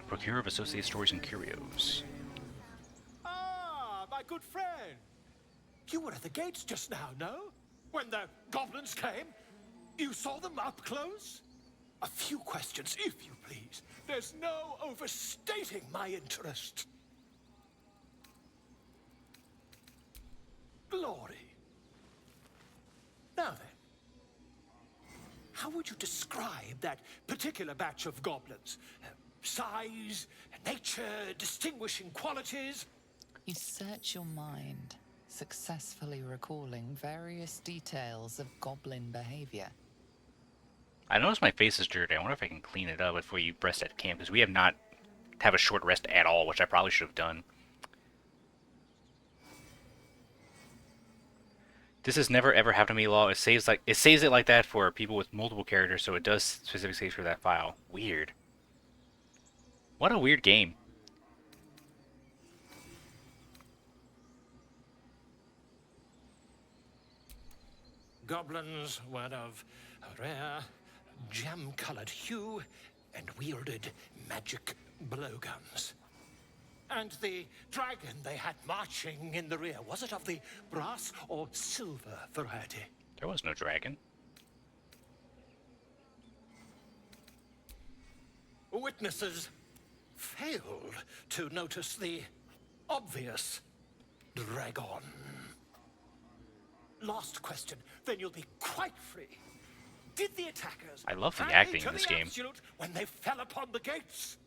Procure of Associated Stories and Curios. Ah, my good friend. You were at the gates just now, no? When the goblins came? You saw them up close? A few questions, if you please. There's no overstating my interest. Glory. Now then, how would you describe that particular batch of goblins? Size, nature, distinguishing qualities? You search your mind, successfully recalling various details of goblin behavior. I notice my face is dirty. I wonder if I can clean it up before you rest at camp, because we have a short rest at all, which I probably should have done. This has never ever happened to me, Law. It saves it like that for people with multiple characters, so it does specifically save for that file. Weird. What a weird game. Goblins were of a rare, jam-colored hue and wielded magic blowguns. And the dragon they had marching in the rear, was it of the brass or silver variety? There was no dragon. Witnesses failed to notice the obvious dragon. Last question, then you'll be quite free. Did the attackers I love the rally acting to in this the game. absolute when they fell upon the gates?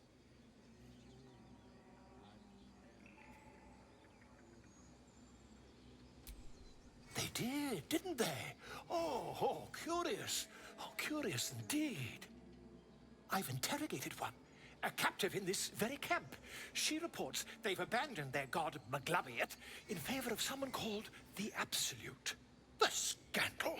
They did, didn't they? Oh, curious. Oh, curious indeed. I've interrogated one, a captive in this very camp. She reports they've abandoned their god Maglabiet in favor of someone called the Absolute. The scandal!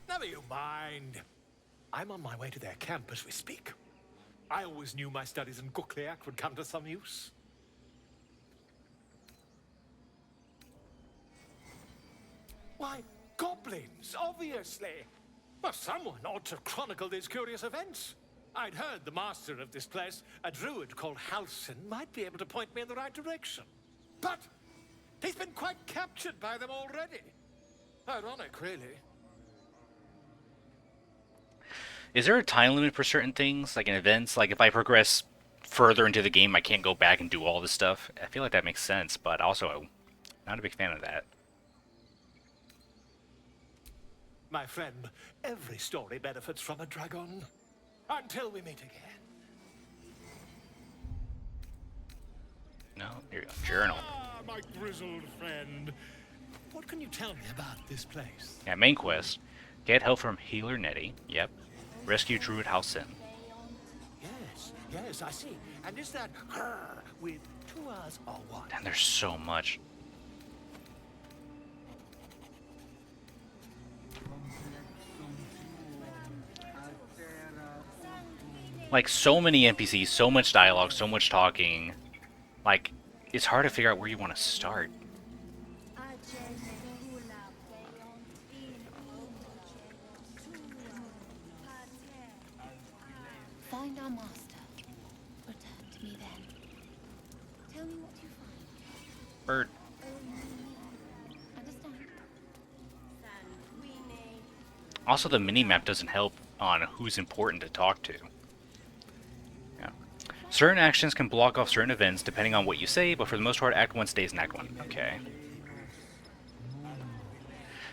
Never you mind. I'm on my way to their camp as we speak. I always knew my studies in Gukleak would come to some use. Why, goblins, obviously. Well, someone ought to chronicle these curious events. I'd heard the master of this place, a druid called Halsin, might be able to point me in the right direction. But he's been quite captured by them already. Ironic, really. Is there a time limit for certain things, like in events? Like if I progress further into the game, I can't go back and do all this stuff? I feel like that makes sense, but also I'm not a big fan of that. My friend, every story benefits from a dragon. Until we meet again. No, here you go. Journal. Ah, my grizzled friend. What can you tell me about this place? Yeah, main quest. Get help from healer Nettie. Yep. Rescue Druid Halsin. Yes, I see. And is that her with 2 R's or what? And there's so much. Like, so many NPCs, so much dialogue, so much talking. Like, it's hard to figure out where you want to start. Find our master. Return to me then. Tell me what you find. Bird. Understand? Also, the minimap doesn't help on who's important to talk to. Yeah. Certain actions can block off certain events depending on what you say, but for the most part, Act 1 stays in Act 1. Okay.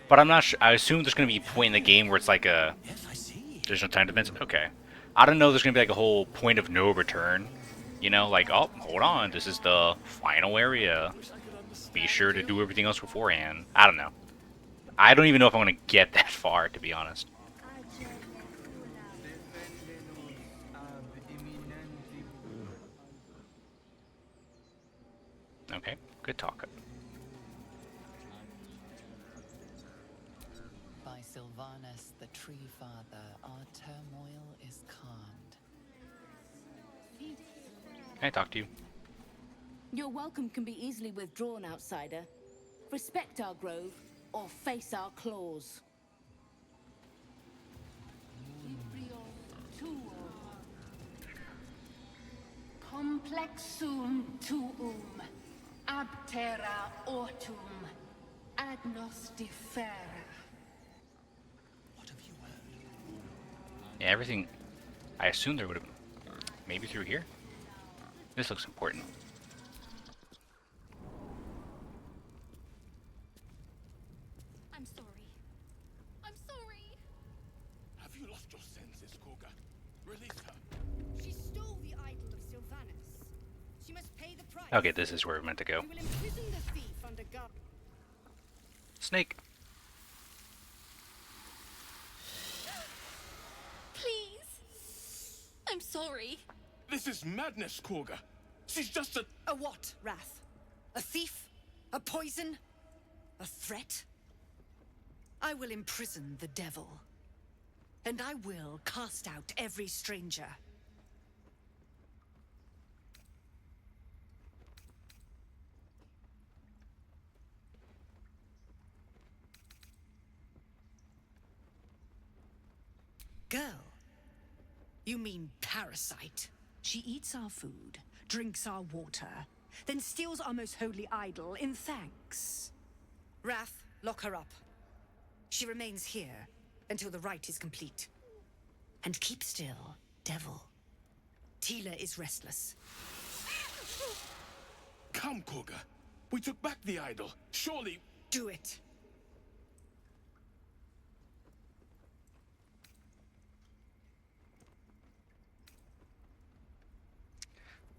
But I'm not sure. I assume there's going to be a point in the game where it's like a... There's no time to events? Okay. I don't know, there's going to be like a whole point of no return. You know, like, oh, hold on, this is the final area. Be sure to do everything else beforehand. I don't know. I don't even know if I'm going to get that far, to be honest. Okay, good talk. By Sylvanus, the Tree Father, our turmoil is calmed. Can I talk to you? Your welcome can be easily withdrawn, outsider. Respect our grove, or face our claws. Complexum tuum, abterra ortum, agnostifera. Yeah, everything... I assume there would have... Maybe through here? This looks important. I'm sorry. I'm sorry. Have you lost your senses, Koga? Release her. She stole the idol of Sylvanus. She must pay the price. Okay, this is where we're meant to go. We will imprison the thief under guard. Snake. Please. I'm sorry. This is madness, Koga. She's just a... A what, Wrath? A thief? A poison? A threat? I will imprison the devil. And I will cast out every stranger. Girl? You mean parasite? She eats our food, drinks our water, then steals our most holy idol in thanks. Wrath, lock her up. She remains here until the rite is complete. And keep still, devil. Tila is restless. Come, Koga. We took back the idol. Surely... Do it.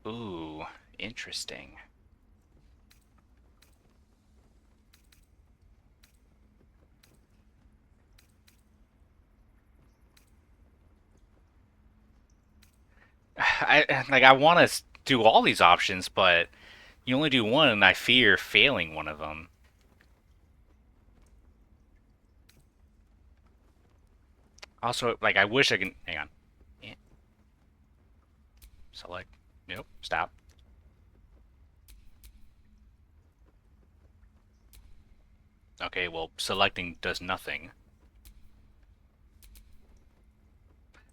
Ooh, interesting. I want to do all these options, but you only do one, and I fear failing one of them. Also, like, I wish I can... Hang on. Select. Nope. Stop. Okay, well, selecting does nothing.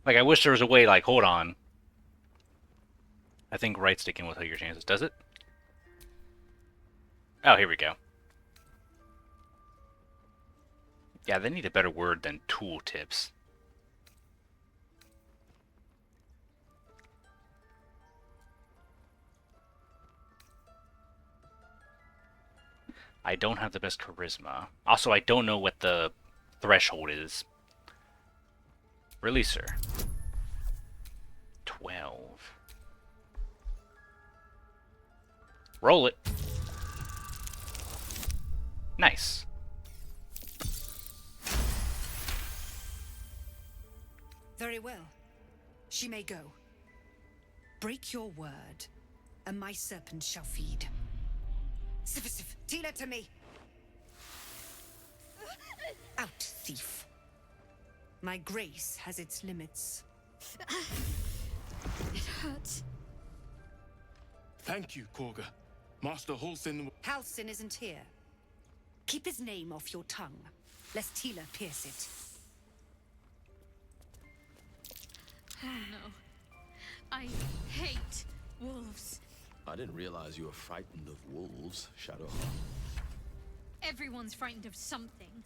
Like, I wish there was a way, like, hold on. I think right sticking will tell your chances. Does it? Oh, here we go. Yeah, they need a better word than tooltips. I don't have the best charisma. Also, I don't know what the threshold is. Releaser. 12. Roll it. Nice. Very well. She may go. Break your word, and my serpent shall feed. Sif, Tila to me. Out, thief. My grace has its limits. It hurts. Thank you, Korga. Master Halsin... Halsin isn't here. Keep his name off your tongue, lest Tila pierce it. Oh no. I hate wolves. I didn't realize you were frightened of wolves, Shadowheart. Everyone's frightened of something.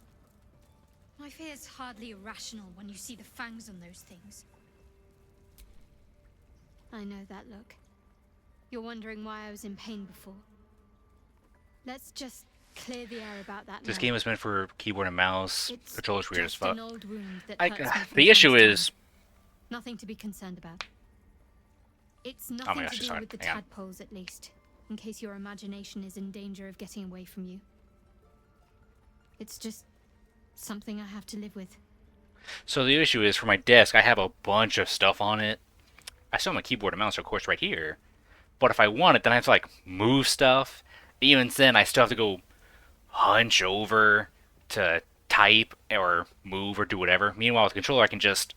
My fear's hardly irrational when you see the fangs on those things. I know that look. You're wondering why I was in pain before. Let's just clear the air about that This now. game is meant for keyboard and mouse. It's Controller's weird as just fuck. an old wound that hurts me from The time issue to time. is... Nothing to be concerned about. It's Oh nothing my gosh, to it's do hard. with the Hang on. tadpoles, at least. In case your imagination is in danger of getting away from you. It's just something I have to live with. So the issue is, for my desk, I have a bunch of stuff on it. I still have my keyboard and mouse, of course, right here. But if I want it, then I have to, like, move stuff. Even then, I still have to go hunch over to type or move or do whatever. Meanwhile, with the controller, I can just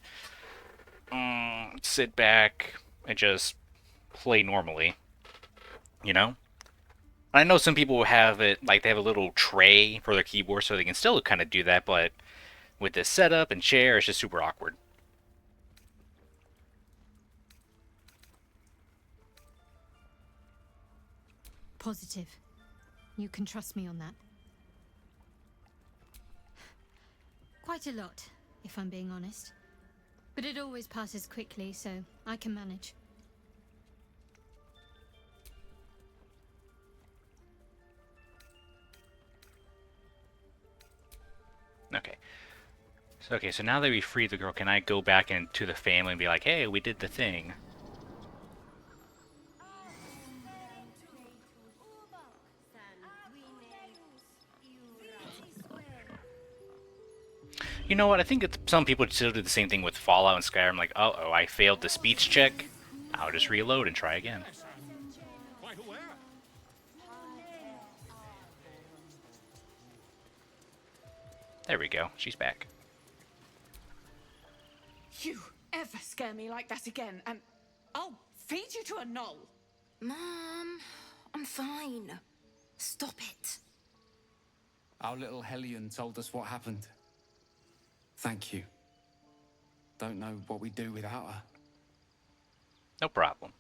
sit back and just play normally. You know? I know some people have it, like, they have a little tray for their keyboard so they can still kind of do that, but with this setup and chair, it's just super awkward. Positive. You can trust me on that. Quite a lot, if I'm being honest. But it always passes quickly, so I can manage. Okay, so now that we freed the girl, can I go back into the family and be like, hey, we did the thing? You know what, I think some people still do the same thing with Fallout and Skyrim, like, uh-oh, I failed the speech check. I'll just reload and try again. Quite aware. There we go, she's back. You ever scare me like that again, and I'll feed you to a knoll. Mom, I'm fine. Stop it. Our little Hellion told us what happened. Thank you. Don't know what we'd do without her. No problem.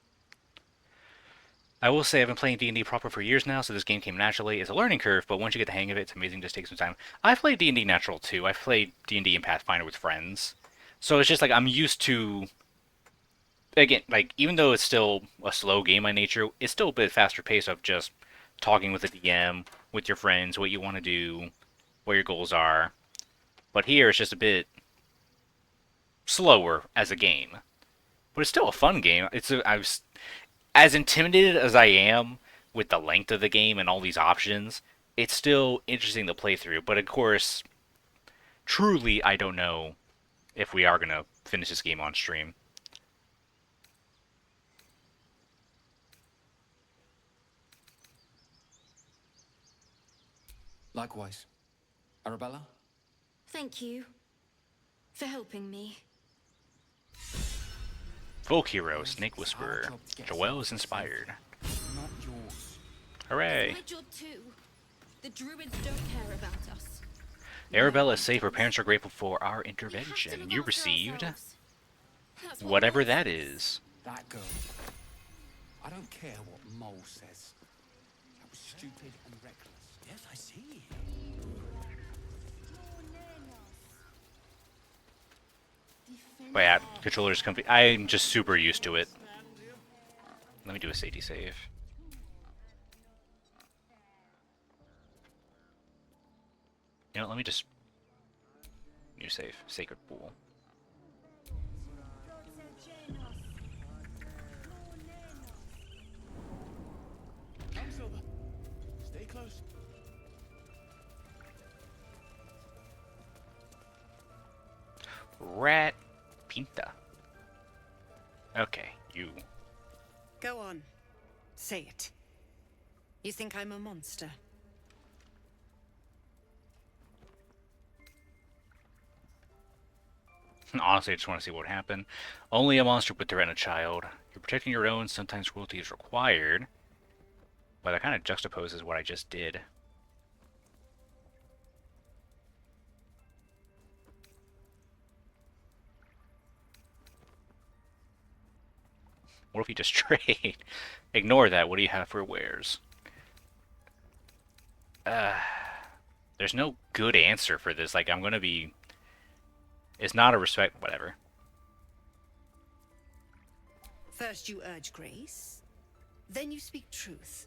I will say I've been playing D&D proper for years now, so this game came naturally. It's a learning curve, but once you get the hang of it, it's amazing. Just takes some time. I've played D&D natural too. I've played D&D and Pathfinder with friends. So it's just like I'm used to... Again, like, even though it's still a slow game by nature, it's still a bit faster pace of just talking with the DM, with your friends, what you want to do, what your goals are. But here it's just a bit slower as a game. But it's still a fun game. I was as intimidated as I am with the length of the game and all these options. It's still interesting to play through. But of course, truly, I don't know if we are gonna finish this game on stream. Likewise. Arabella? Thank you for helping me. Folk hero, Snake Whisperer. Joelle is inspired. Not yours. Hooray! It's my job too. The druids don't care about us. Arabella is safe. Her parents are grateful for our intervention. You received whatever that is. That girl. I don't care what Mole says. That was stupid and reckless. Yes, I see. Wait, yeah, controller's comfy. I'm just super used to it. Let me do a safety save. You know, let me just... New save. Sacred Pool. Come, Silver. Stay close. Rat Pinta. Okay, you. Go on. Say it. You think I'm a monster? Honestly, I just want to see what would happen. Only a monster would threaten a child. You're protecting your own, sometimes cruelty is required. But that kind of juxtaposes what I just did. What if we just trade? Ignore that. What do you have for wares? There's no good answer for this. Like, I'm going to be... It's not a respect... Whatever. First you urge grace, then you speak truth.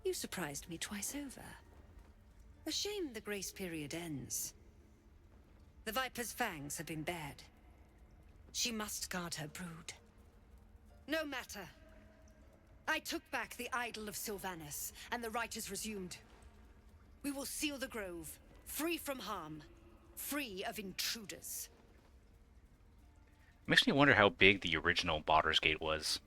You surprised me twice over. A shame the grace period ends. The Viper's fangs have been bared. She must guard her brood. No matter. I took back the idol of Sylvanus, and the rite is resumed. We will seal the grove, free from harm, free of intruders. Makes me wonder how big the original Baldur's Gate was.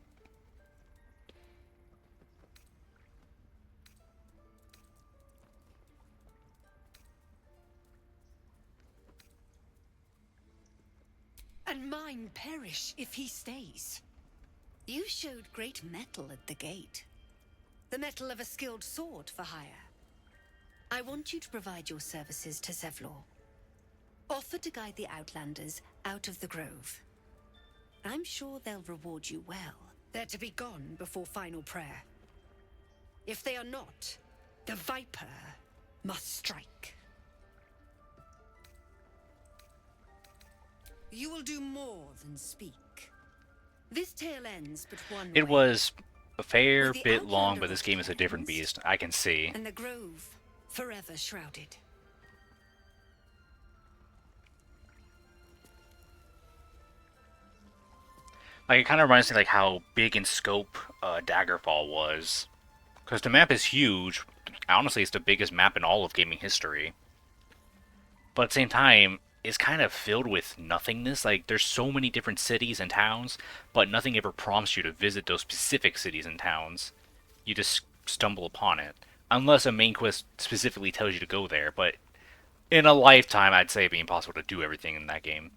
And mine perish if he stays. You showed great mettle at the gate. The mettle of a skilled sword for hire. I want you to provide your services to Zevlor. Offer to guide the Outlanders out of the grove. I'm sure they'll reward you well. They're to be gone before final prayer. If they are not, the Viper must strike. You will do more than speak. This tale ends but one It way. was a fair With the bit long, Outlander but this game is a different beast. I can see. And the grove forever shrouded. Like, it kind of reminds me like how big in scope Daggerfall was. Because the map is huge. Honestly, it's the biggest map in all of gaming history. But at the same time, it's kind of filled with nothingness. Like, there's so many different cities and towns, but nothing ever prompts you to visit those specific cities and towns. You just stumble upon it. Unless a main quest specifically tells you to go there, but in a lifetime, I'd say it'd be impossible to do everything in that game.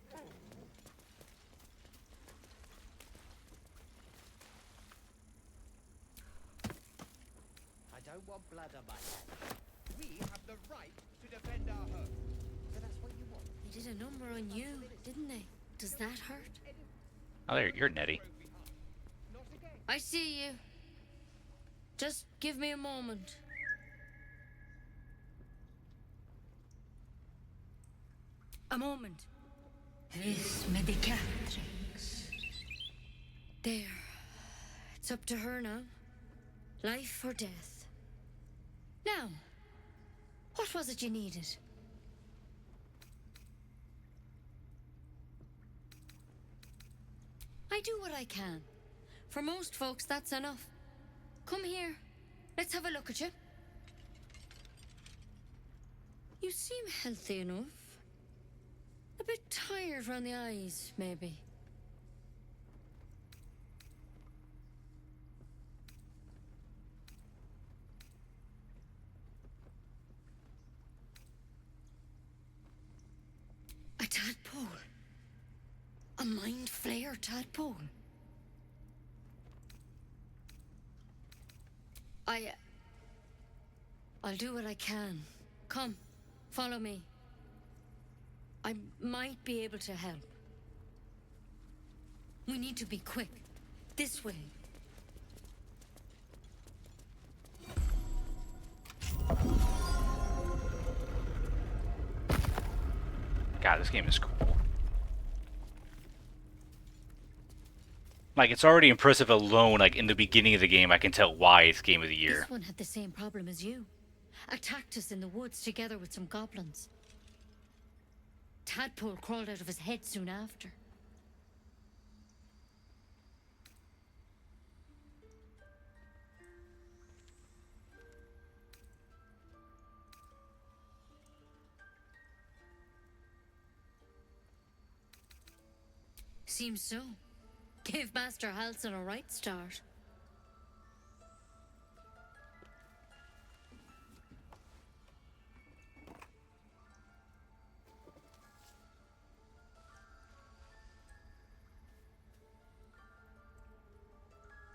I don't want blood on my hands. We have the right to defend our home. So that's what you want. They did a number on you, didn't they? Does that hurt? Oh, there, you're Nettie. I see you. Just give me a moment. A moment. This medicatrix. There. It's up to her now. Life or death. Now, what was it you needed? I do what I can. For most folks, that's enough. Come here. Let's have a look at you. You seem healthy enough. A bit tired around the eyes, maybe. A tadpole. A mind flayer tadpole? I'll do what I can. Come, follow me. I might be able to help. We need to be quick. This way. God, this game is cool. Like, it's already impressive alone, like, in the beginning of the game, I can tell why it's Game of the Year. This one had the same problem as you. Attacked us in the woods together with some goblins. Tadpole crawled out of his head soon after. Seems so. Gave Master Halsin a right start.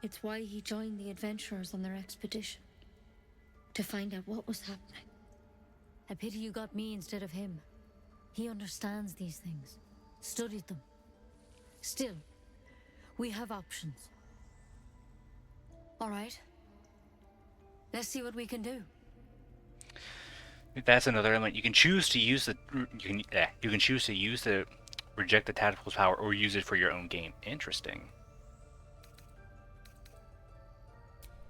It's why he joined the adventurers on their expedition. To find out what was happening. A pity you got me instead of him. He understands these things. Studied them. Still, we have options. All right. Let's see what we can do. That's another element. You can choose to use the you can choose to use the reject the tadpole's power or use it for your own game. Interesting.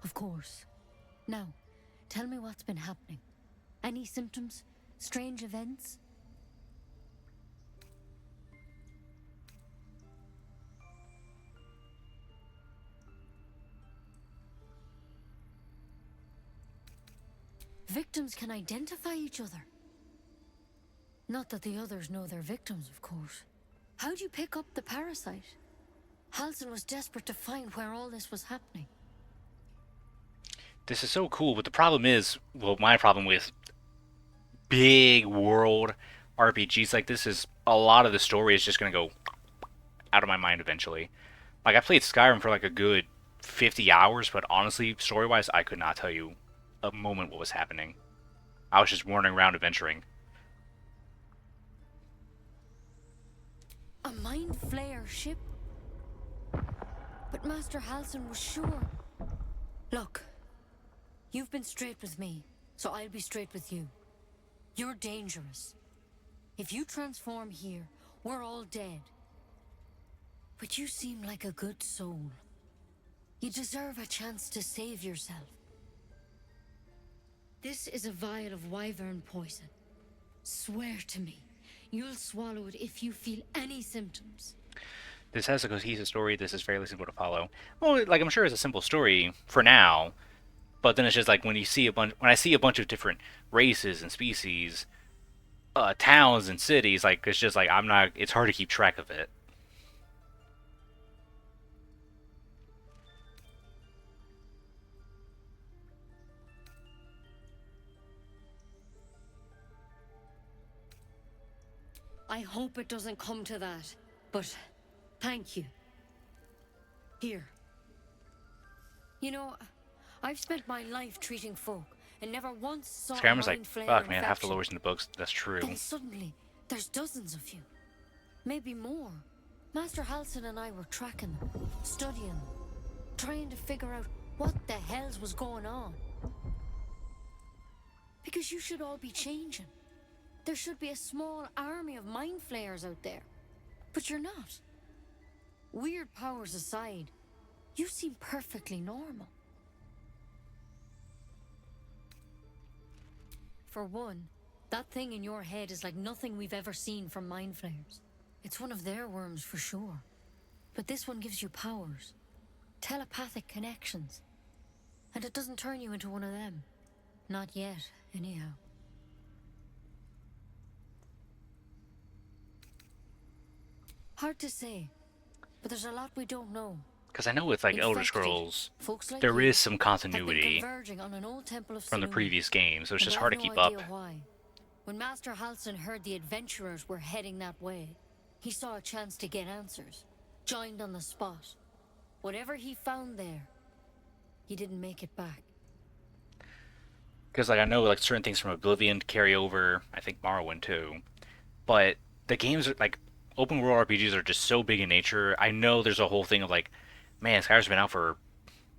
Of course. Now, tell me what's been happening. Any symptoms? Strange events? Victims can identify each other. Not that the others know they're victims, of course. How'd you pick up the parasite? Halsin was desperate to find where all this was happening. This is so cool, but the problem is, well, my problem with big world RPGs like this is a lot of the story is just going to go out of my mind eventually. Like, I played Skyrim for like a good 50 hours, but honestly, story-wise, I could not tell you a moment what was happening. I was just wandering around adventuring. A mind flayer ship? But Master Halsin was sure. Look, you've been straight with me, so I'll be straight with you. You're dangerous. If you transform here, we're all dead. But you seem like a good soul. You deserve a chance to save yourself. This is a vial of wyvern poison. Swear to me, you'll swallow it if you feel any symptoms. This has a cohesive story. This is fairly simple to follow. Well, like, I'm sure it's a simple story for now, but then it's just like when I see a bunch of different races and species, towns and cities, like, it's just like it's hard to keep track of it. I hope it doesn't come to that, but thank you. Here. You know, I've spent my life treating folk and never once saw Skyrim a was like, mind flayer fuck, man, half the infection. lores in the books. That's true. Then suddenly, there's dozens of you. Maybe more. Master Halsin and I were tracking them, studying them, trying to figure out what the hells was going on. Because you should all be changing. There should be a small army of mind flayers out there. But you're not. Weird powers aside, you seem perfectly normal. For one, that thing in your head is like nothing we've ever seen from mind flayers. It's one of their worms for sure. But this one gives you powers. Telepathic connections. And it doesn't turn you into one of them. Not yet, anyhow. Hard to say, but there's a lot we don't know. Because I know with like Elder Scrolls, there is some continuity from the previous game, so it's just hard to keep up. Why. When Master Halsin heard the adventurers were heading that way, He saw a chance to get answers. Joined on the spot. Whatever he found there, he didn't make it back. Because like I know like certain things from Oblivion carry over. I think Morrowind too. But the games are like open world RPGs are just so big in nature. I know there's a whole thing of like, man, Skyrim's been out for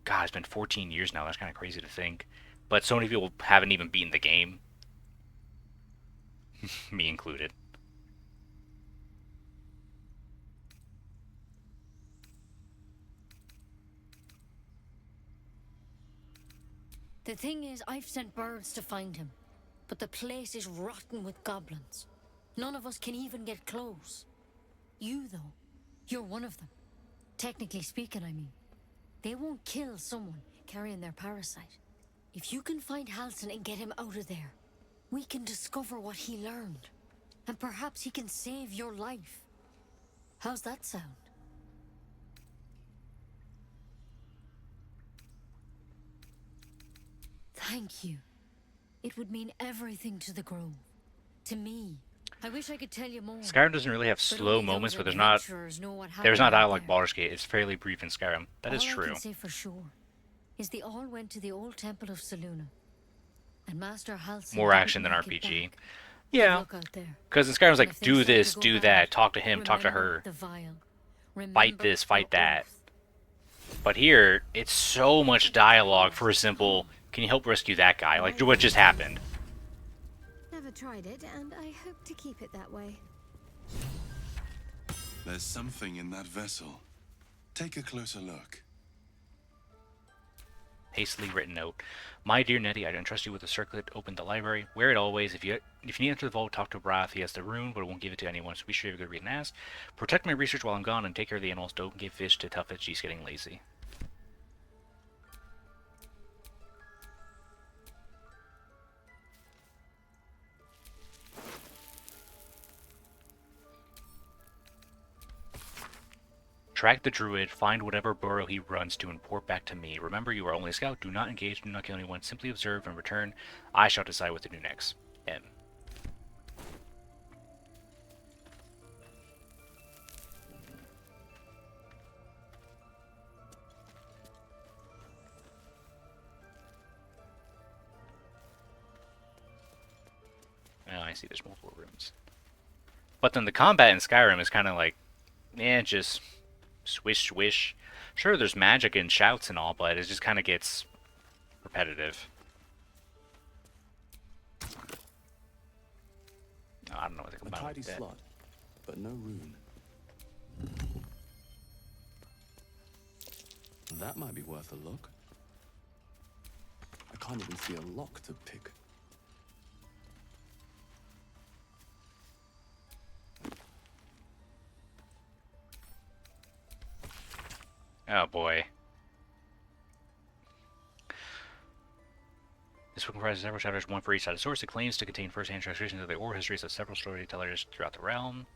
God, it's been 14 years now. That's kind of crazy to think. But so many people haven't even beaten the game, me included. The thing is, I've sent birds to find him, but the place is rotten with goblins. None of us can even get close. You, though, you're one of them. Technically speaking, I mean. They won't kill someone carrying their parasite. If you can find Halsin and get him out of there, we can discover what he learned. And perhaps he can save your life. How's that sound? Thank you. It would mean everything to the Grove. To me. I wish I could tell you more. Skyrim doesn't really have slow moments, but there's not dialogue like Baldur's Gate. It's fairly brief in Skyrim. That is true. All I can say for sure is they all went to the old temple of Selûne. And Master Halsin More action than RPG. Yeah. Because in Skyrim's like, do this, do that, talk to him, talk to her. Fight this, fight that. But here, it's so much dialogue for a simple, can you help rescue that guy? Like, what just happened? Never tried it, and I hope to keep it that way. There's something in that vessel. Take a closer look. Hastily written note. My dear Nettie, I entrust you with the circlet. Open the library. Wear it always. If you need to enter the vault, talk to Brath. He has the rune, but it won't give it to anyone, so be sure you have a good read and ask. Protect my research while I'm gone, and take care of the animals. Don't give fish to Tuffet. She's getting lazy. Track the druid, find whatever burrow he runs to, and report back to me. Remember, you are only a scout. Do not engage, do not kill anyone. Simply observe and return. I shall decide what to do next. M. Oh, I see there's multiple rooms. But then the combat in Skyrim is kind of like, just swish, swish. Sure, there's magic and shouts and all, but it just kind of gets repetitive. Oh, I don't know what to A combine tidy with that. slot, but no rune. That might be worth a look. I can't even see a lock to pick. Oh boy. This book comprises several chapters, one for each side of the source. It claims to contain first-hand translations of the oral histories of several storytellers throughout the realm.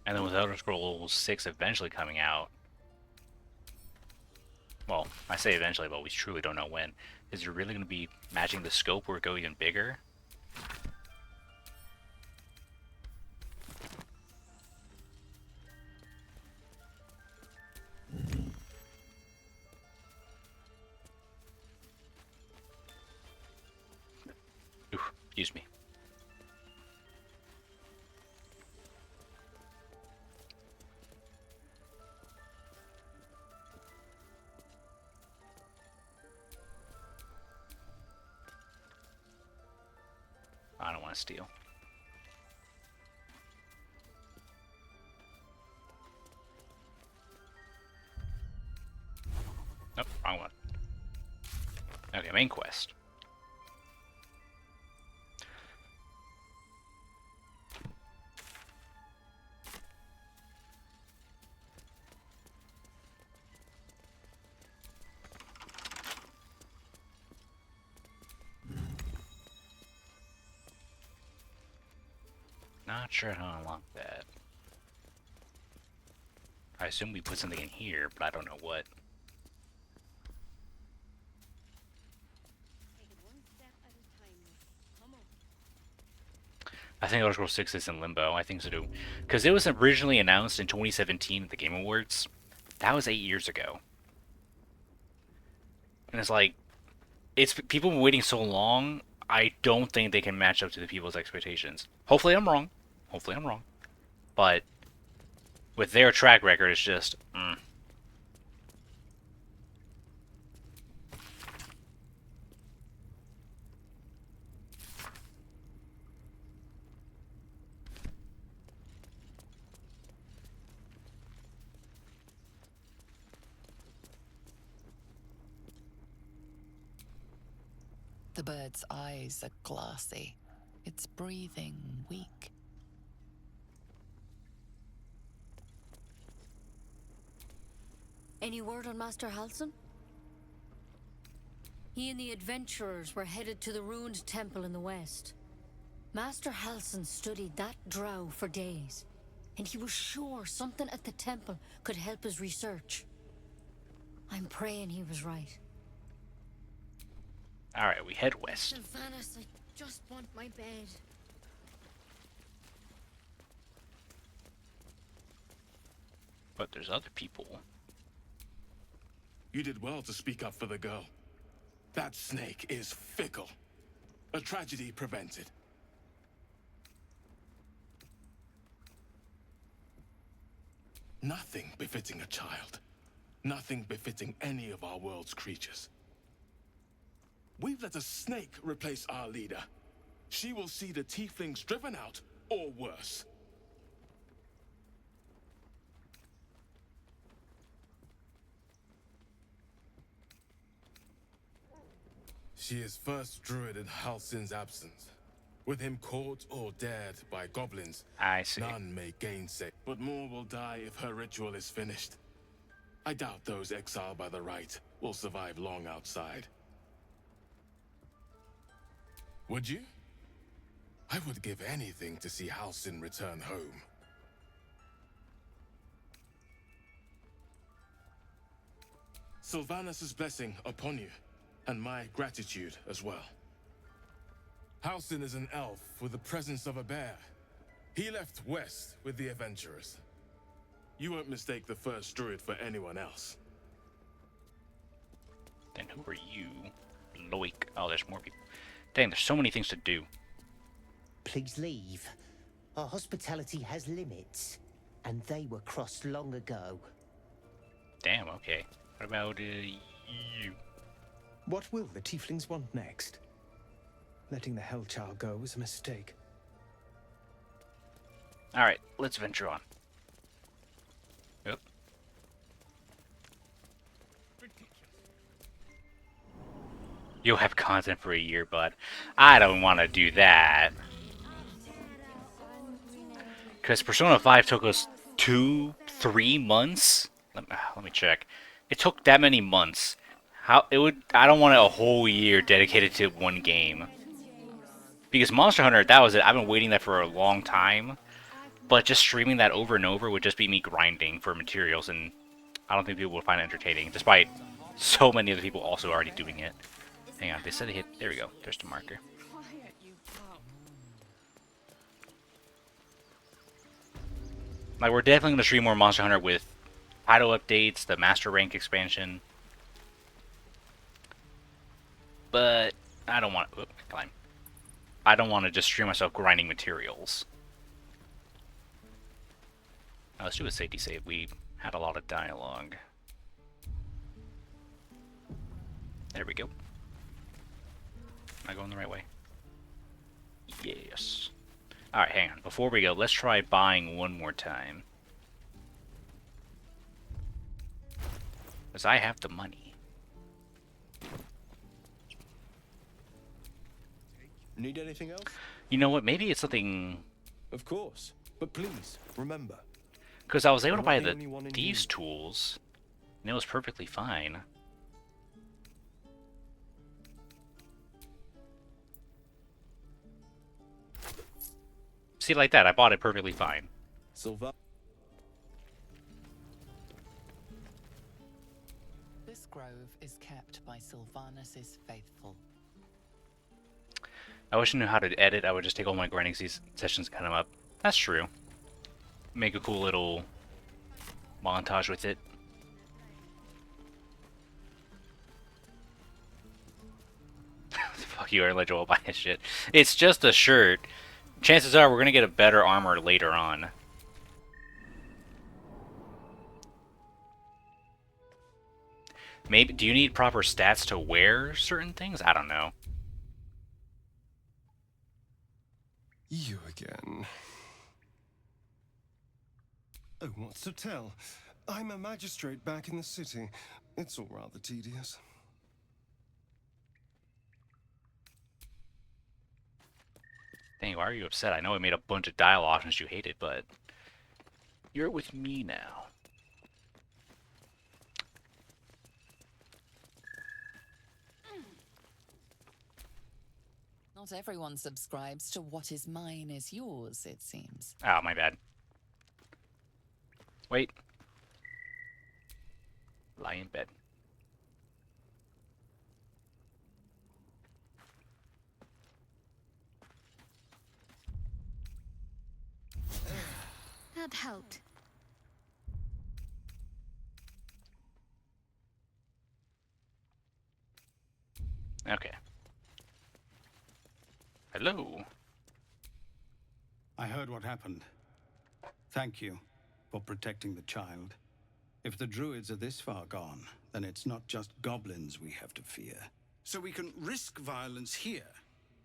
And then with Elder Scrolls 6 eventually coming out, well, I say eventually, but we truly don't know when, is it really going to be matching the scope or go even bigger? Oof, excuse me. I don't want to steal. Nope, wrong one. Okay, main quest. Not sure how to unlock that. I assume we put something in here, but I don't know what. I think Elder Scrolls 6 is in limbo. I think so too. Because it was originally announced in 2017 at the Game Awards. That was 8 years ago. And it's like, it's people have been waiting so long, I don't think they can match up to the people's expectations. Hopefully I'm wrong. Hopefully I'm wrong. But with their track record, it's just, The bird's eyes are glassy. Its breathing weak. Any word on Master Halsin? He and the adventurers were headed to the ruined temple in the west. Master Halsin studied that drow for days, and he was sure something at the temple could help his research. I'm praying he was right. alright, we head west. Sylvanas, I just want my bed. But there's other people. You did well to speak up for the girl. That snake is fickle. A tragedy prevented. Nothing befitting a child. Nothing befitting any of our world's creatures. We've let a snake replace our leader. She will see the tieflings driven out, or worse. She is first druid in Halsin's absence. With him caught or dared by goblins, I see. None may gainsay, but more will die if her ritual is finished. I doubt those exiled by the right will survive long outside. Would you? I would give anything to see Halsin return home. Sylvanas' blessing upon you, and my gratitude as well. Halsin is an elf with the presence of a bear. He left west with the adventurers. You won't mistake the first druid for anyone else. Then who are you? Loik. Oh, there's more people. Dang, there's so many things to do. Please leave. Our hospitality has limits, and they were crossed long ago. Damn, okay. What about you? What will the tieflings want next? Letting the Hellchild go was a mistake. Alright, let's venture on. Yep. You'll have content for a year, bud. I don't want to do that. Because Persona 5 took us 2-3 months? Let me check. It took that many months. I don't want a whole year dedicated to one game. Because Monster Hunter, that was it. I've been waiting that for a long time. But just streaming that over and over would just be me grinding for materials, and I don't think people would find it entertaining, despite so many other people also already doing it. Hang on, they said they hit... There we go. There's the marker. Like, we're definitely going to stream more Monster Hunter with title updates, the Master Rank expansion. But I don't want to... climb. I don't want to just stream myself grinding materials. Now, let's do a safety save. We had a lot of dialogue. There we go. Am I going the right way? Yes. Alright, hang on. Before we go, let's try buying one more time. Because I have the money. Need anything else? You know what? Maybe it's something... Of course. But please, remember. Because I was able to buy I'm not the the only one in thieves' need. tools, and it was perfectly fine. See, like that, I bought it perfectly fine. Sylvan. This grove is kept by Sylvanus' faithful. I wish I knew how to edit. I would just take all my grinding sessions and cut them up. That's true. Make a cool little montage with it. Fuck you, I let Joel buy his shit. It's just a shirt. Chances are we're gonna get a better armor later on. Maybe, do you need proper stats to wear certain things? I don't know. You again. Oh, what's to tell? I'm a magistrate back in the city. It's all rather tedious. Dang, why are you upset? I know I made a bunch of dialogue since you hate it, but you're with me now. Not everyone subscribes to what is mine is yours, it seems. Oh, my bad. Wait. Lie in bed. That helped. Okay. Hello. I heard what happened. Thank you for protecting the child. If the druids are this far gone, then it's not just goblins we have to fear. So we can risk violence here,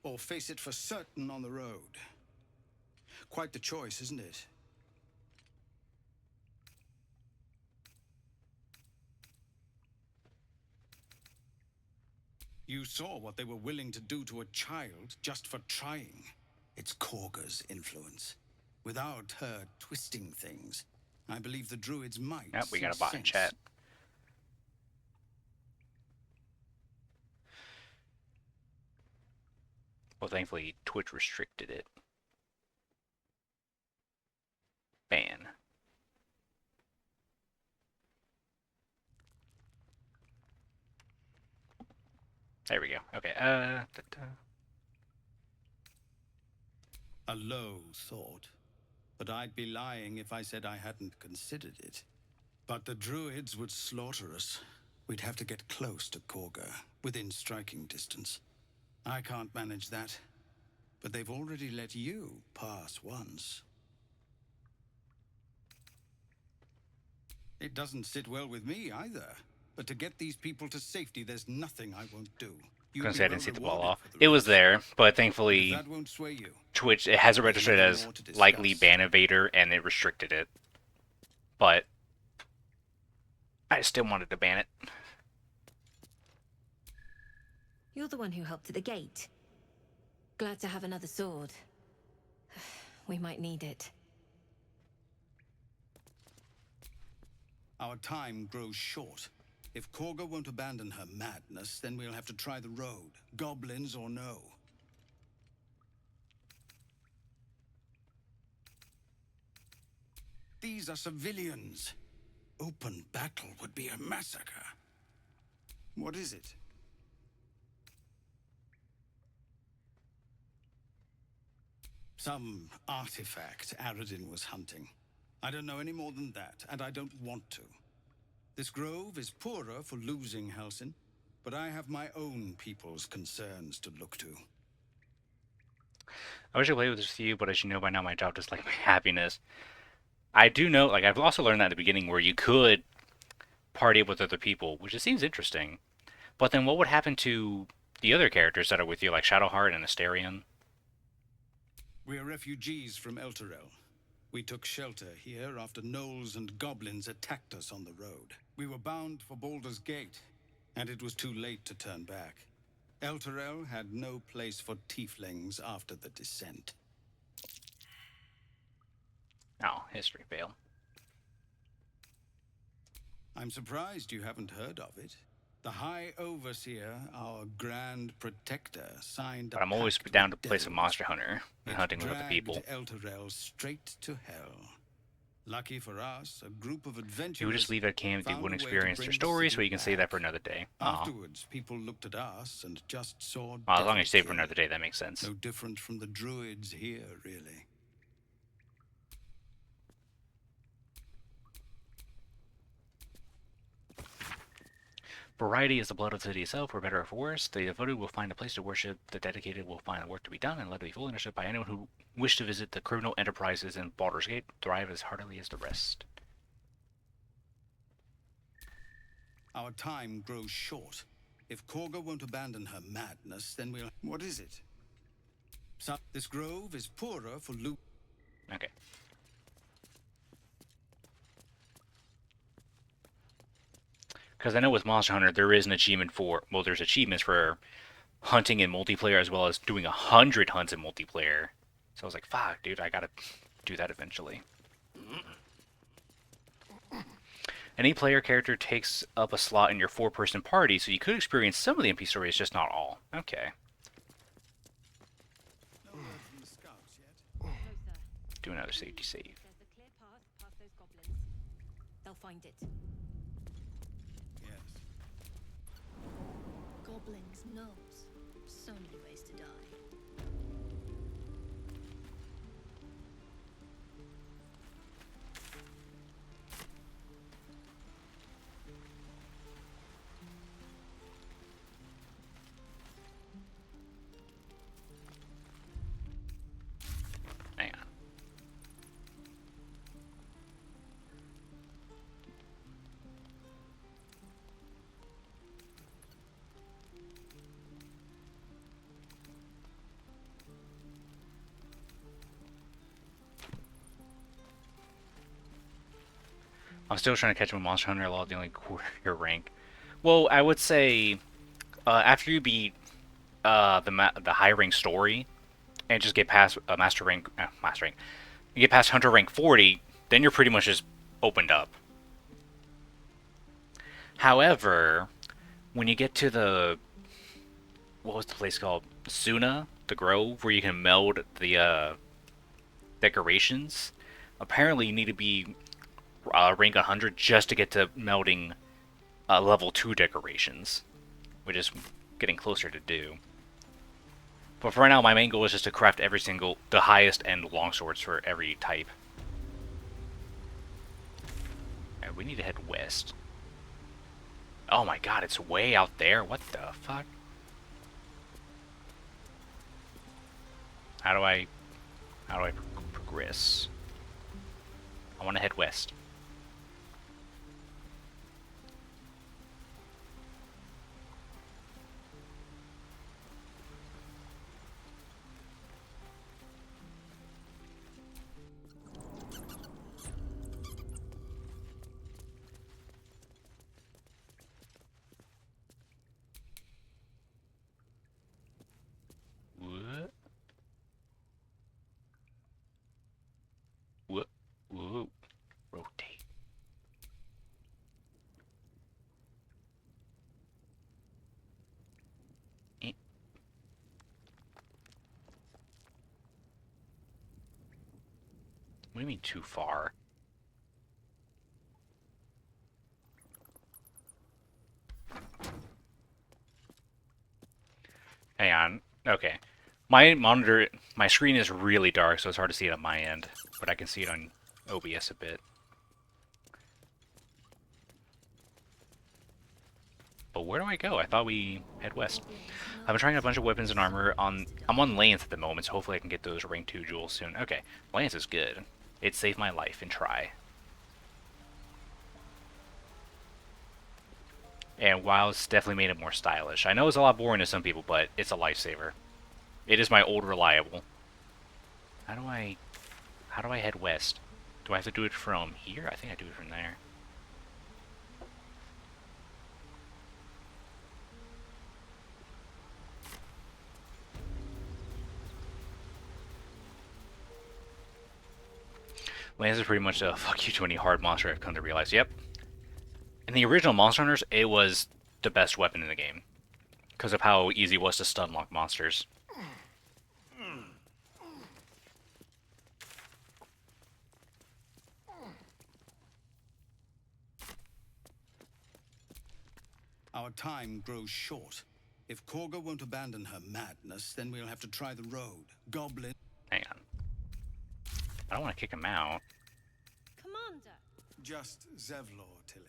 or face it for certain on the road. Quite the choice, isn't it? You saw what they were willing to do to a child just for trying. It's Korga's influence. Without her twisting things, I believe the druids might. Yep, we got a see bot in sense. chat. Well, thankfully, Twitch restricted it. Ban. There we go. Okay, A low thought, but I'd be lying if I said I hadn't considered it. But the druids would slaughter us. We'd have to get close to Korga, within striking distance. I can't manage that, but they've already let you pass once. It doesn't sit well with me either. But to get these people to safety, there's nothing I won't do. I was gonna say I didn't see the ball off. It was there, but thankfully, that won't sway you. Twitch, it has it registered as likely ban evader, and it restricted it. But I still wanted to ban it. You're the one who helped at the gate. Glad to have another sword. We might need it. Our time grows short. If Korga won't abandon her madness, then we'll have to try the road, goblins or no. These are civilians. Open battle would be a massacre. What is it? Some artifact Aradin was hunting. I don't know any more than that, and I don't want to. This grove is poorer for losing Halsin, but I have my own people's concerns to look to. I wish I played with this with you, but as you know by now, my job is like my happiness. I do know, like, I've also learned that at the beginning where you could party up with other people, which it seems interesting. But then what would happen to the other characters that are with you, like Shadowheart and Asterion? We're refugees from Elturel. We took shelter here after gnolls and goblins attacked us on the road. We were bound for Baldur's Gate, and it was too late to turn back. Elturel had no place for tieflings after the descent. Oh, history fail. I'm surprised you haven't heard of it. The High Overseer, our Grand Protector, signed a But I'm always pact down with to play some devils. Monster Hunter and It hunting with other dragged people. Elturel straight to hell. Lucky for us, a group of adventurers You would just leave at camp, you found wouldn't a way to experience bring their the stories, city so you can save that back. for another day. Aw. Afterwards, people looked at us and just saw Well, as long as you devil save for kin. another day, that makes sense. No different from the druids here, really. Variety is the blood of the city itself, for better or for worse. The devoted will find a place to worship, the dedicated will find the work to be done, and let it be fully understood by anyone who wish to visit the criminal enterprises in Baldur's Gate, thrive as heartily as the rest. Our time grows short. If Korga won't abandon her madness, then we'll... What is it? So, this grove is poorer for loot. Okay. Because I know with Monster Hunter, there is an achievement for... Well, there's achievements for hunting in multiplayer as well as doing 100 hunts in multiplayer. So I was like, fuck, dude, I gotta do that eventually. Any player character takes up a slot in your 4-person party, so you could experience some of the MP stories, just not all. Okay. Do another safety save. There's a clear path past those goblins. They'll find it. Yes. Goblins, gnomes. So many ways to die. Hang on. I'm still trying to catch up with Monster Hunter, a lot of the only your rank. Well, I would say after you beat the high rank story and just get past master rank, you get past Hunter rank 40, then you're pretty much just opened up. However, when you get to the what was the place called? Suna, the Grove, where you can meld the decorations. Apparently, you need to be rank 100 just to get to melding level 2 decorations, which is getting closer to do. But for right now, my main goal is just to craft the highest end longswords for every type. Alright, we need to head west. Oh my god, it's way out there. What the fuck? How do I progress? I want to head west. What? What? Whoa. Rotate. Eh. What do you mean too far? Hang on. Okay. My screen is really dark, so it's hard to see it on my end, but I can see it on OBS a bit. But where do I go? I thought we head west. I've been trying a bunch of weapons and armor on... I'm on Lance at the moment, so hopefully I can get those rank 2 jewels soon. Okay, Lance is good. It saved my life and try. And WoW it's definitely made it more stylish. I know it's a lot boring to some people, but it's a lifesaver. It is my old reliable. How do I head west? Do I have to do it from here? I think I do it from there. Lance is pretty much a fuck you to any hard monster I've come to realize. Yep. In the original Monster Hunters, it was the best weapon in the game because of how easy it was to stun lock monsters. Our time grows short. If Korga won't abandon her madness, then we'll have to try the road. Goblin. Hang on. I don't want to kick him out. Commander. Just Zevlor, Tilly.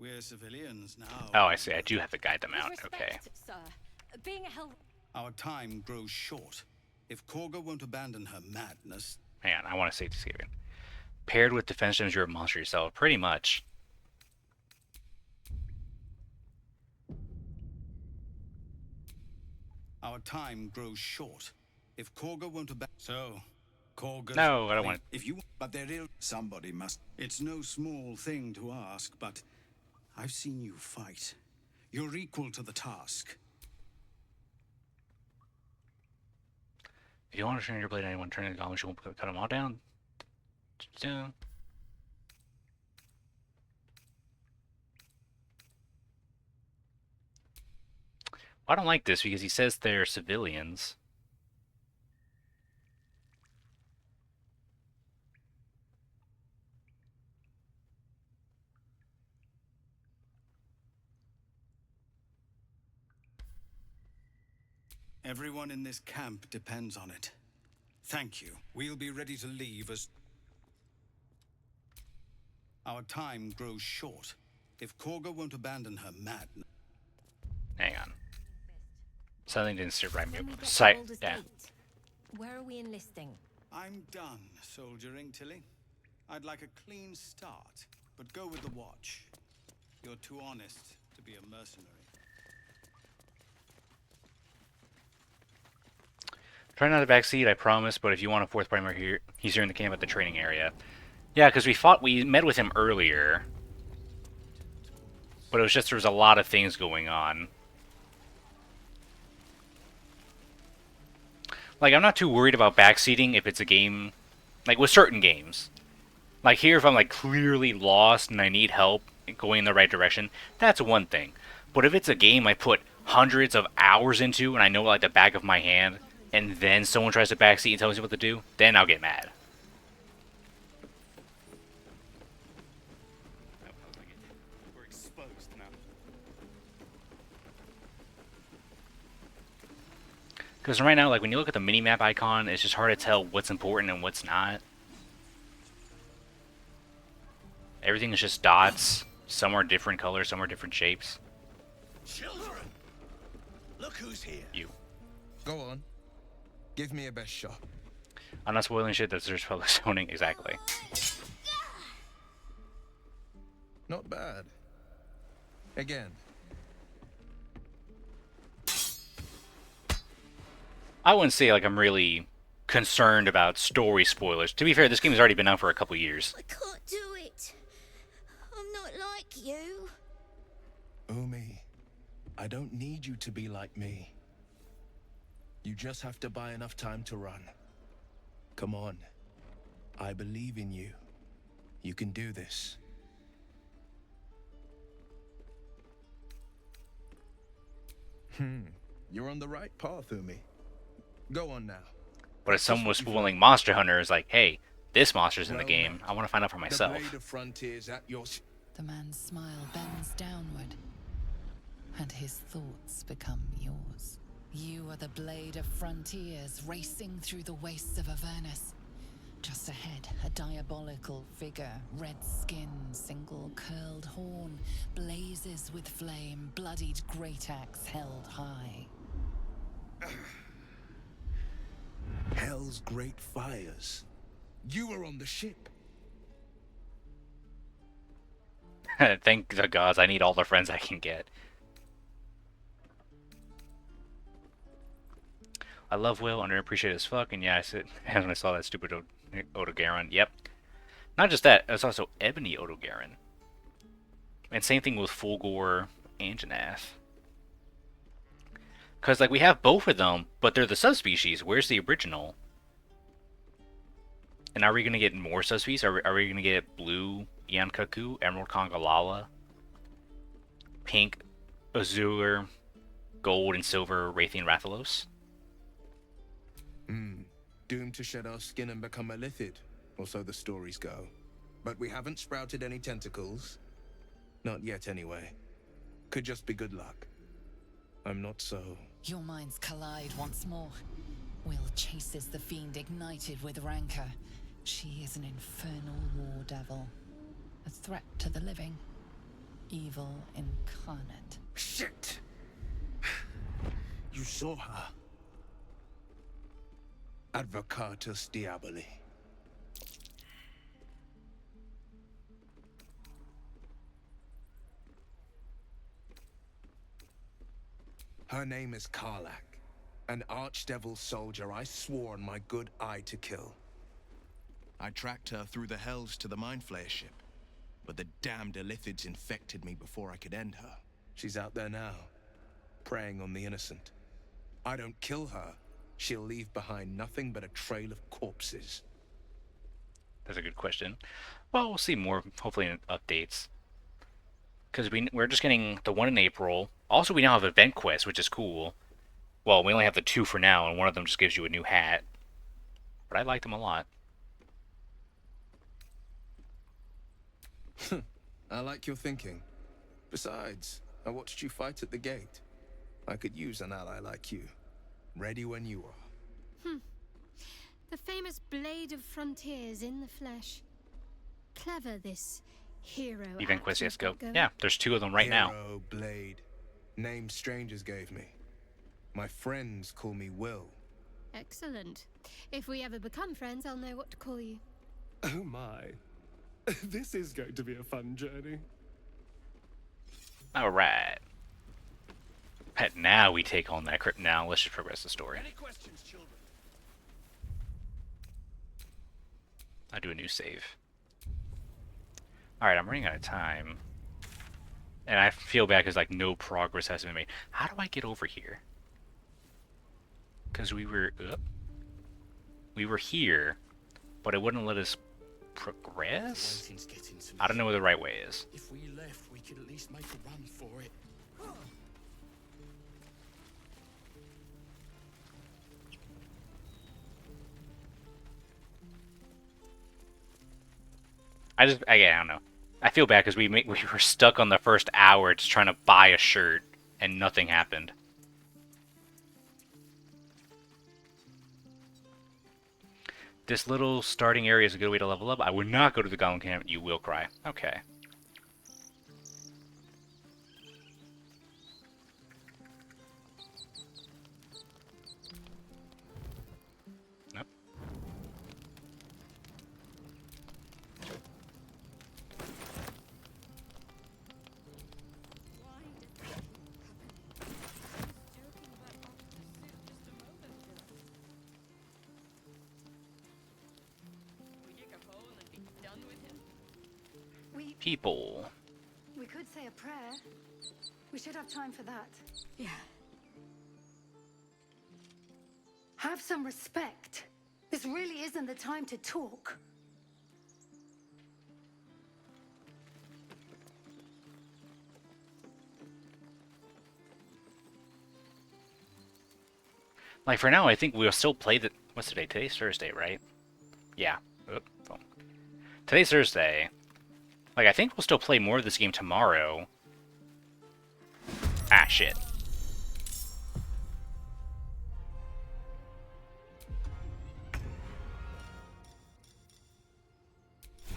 We're civilians now. Oh, I see. I do have to guide them out. Okay. Sir. Being a hell... Our time grows short. If Korga won't abandon her madness... Hang on. I want to safety saving. Paired with defense damage, you're a monster yourself. Pretty much. Our time grows short. If Korga won't abandon... So, Korga... No, I don't want... If you... But they're ill... Somebody must... It's no small thing to ask, but... I've seen you fight. You're equal to the task. If you want to turn your blade at anyone, turn it on, you won't cut them all down. Down. I don't like this because he says they're civilians. Everyone in this camp depends on it. Thank you. We'll be ready to leave as... Our time grows short. If Korga won't abandon her madness... Hang on. Something didn't sit right. Yeah. Where are we enlisting? I'm done soldiering, Tilly. I'd like a clean start, but go with the watch. You're too honest to be a mercenary. Try not to backseat, I promise, but if you want a fourth primer here, he's here in the camp at the training area. Yeah, because we met with him earlier. But it was just there was a lot of things going on. Like, I'm not too worried about backseating if it's a game, like with certain games. Like here, if I'm like clearly lost and I need help going in the right direction, that's one thing. But if it's a game I put hundreds of hours into and I know like the back of my hand, and then someone tries to backseat and tells me what to do, then I'll get mad. We're exposed now. Because right now, like when you look at the minimap icon, it's just hard to tell what's important and what's not. Everything is just dots. Some are different colors, some are different shapes. Children! Look who's here. You. Go on. Give me a best shot. I'm not spoiling shit that's just public zoning. Exactly. Not bad. Again. I wouldn't say like I'm really concerned about story spoilers. To be fair, this game has already been out for a couple years. I can't do it. I'm not like you. Umi, I don't need you to be like me. You just have to buy enough time to run. Come on. I believe in you. You can do this. You're on the right path, Umi. Go on now. But if someone was spoiling Monster Hunter, it's like, hey, this monster's in the game. I want to find out for myself. The blade of frontiers at your... The man's smile bends downward, and his thoughts become yours. You are the blade of frontiers racing through the wastes of Avernus. Just ahead, a diabolical figure, red skin, single curled horn, blazes with flame, bloodied great axe held high. Hell's great fires. You were on the ship. Thank the gods, I need all the friends I can get. I love Will, underappreciated as fuck, and yeah, I said when I saw that stupid Odogaron. Yep. Not just that, it's also Ebony Odogaron. And same thing with Fulgor and Janath. Because, like, we have both of them, but they're the subspecies. Where's the original? And are we going to get more subspecies? Are we going to get Blue Yankaku, Emerald Kongalala, Pink azure, gold, and silver Raytheon Rathalos. Doomed to shed our skin and become a lithid, or so the stories go. But we haven't sprouted any tentacles. Not yet, anyway. Could just be good luck. I'm not so... Your minds collide once more. Will chases the fiend ignited with rancor. She is an infernal war devil. A threat to the living. Evil incarnate. Shit! You saw her. Advocatus Diaboli. Her name is Karlak, an archdevil soldier I swore on my good eye to kill. I tracked her through the hells to the Mind Flayer ship, but the damned Illithids infected me before I could end her. She's out there now, preying on the innocent. I don't kill her, she'll leave behind nothing but a trail of corpses. That's a good question. Well, we'll see more, hopefully, in updates. Because we're just getting the one in April. Also, we now have event quests, which is cool. Well, we only have the 2 for now, and one of them just gives you a new hat. But I like them a lot. I like your thinking. Besides, I watched you fight at the gate. I could use an ally like you. Ready when you are. The famous Blade of Frontiers in the flesh. Clever, this hero. Event quest, yes, go. going. Yeah, there's 2 of them right now. Hero Blade. Name strangers gave me. My friends call me Will. Excellent. If we ever become friends, I'll know what to call you. Oh my. This is going to be a fun journey. Alright. Pet, now we take on that crypt. Now let's just progress the story. Any questions, children? I do a new save. Alright, I'm running out of time. And I feel bad because, like, no progress has been made. How do I get over here? Because we were here, but it wouldn't let us progress? I don't know where the right way is. If we left, we could at least make a run for it. I don't know. I feel bad because we were stuck on the first hour just trying to buy a shirt, and nothing happened. This little starting area is a good way to level up. I would not go to the Goblin Camp. You will cry. Okay. Nope. People. We could say a prayer. We should have time for that. Yeah. Have some respect. This really isn't the time to talk. Like, for now, I think we'll still play the... What's today? Today's Thursday, right? Yeah. Oop, phone. Today's Thursday. Like, I think we'll still play more of this game tomorrow. Ah, shit.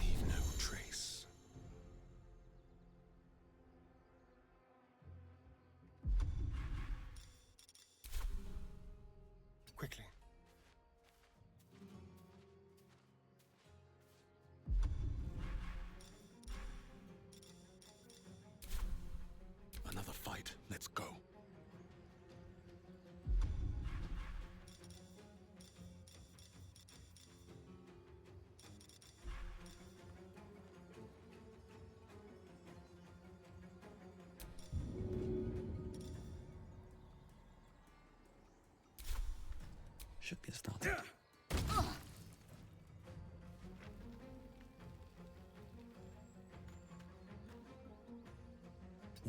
Leave no trace. Quickly. Another fight. Let's go. Should get started.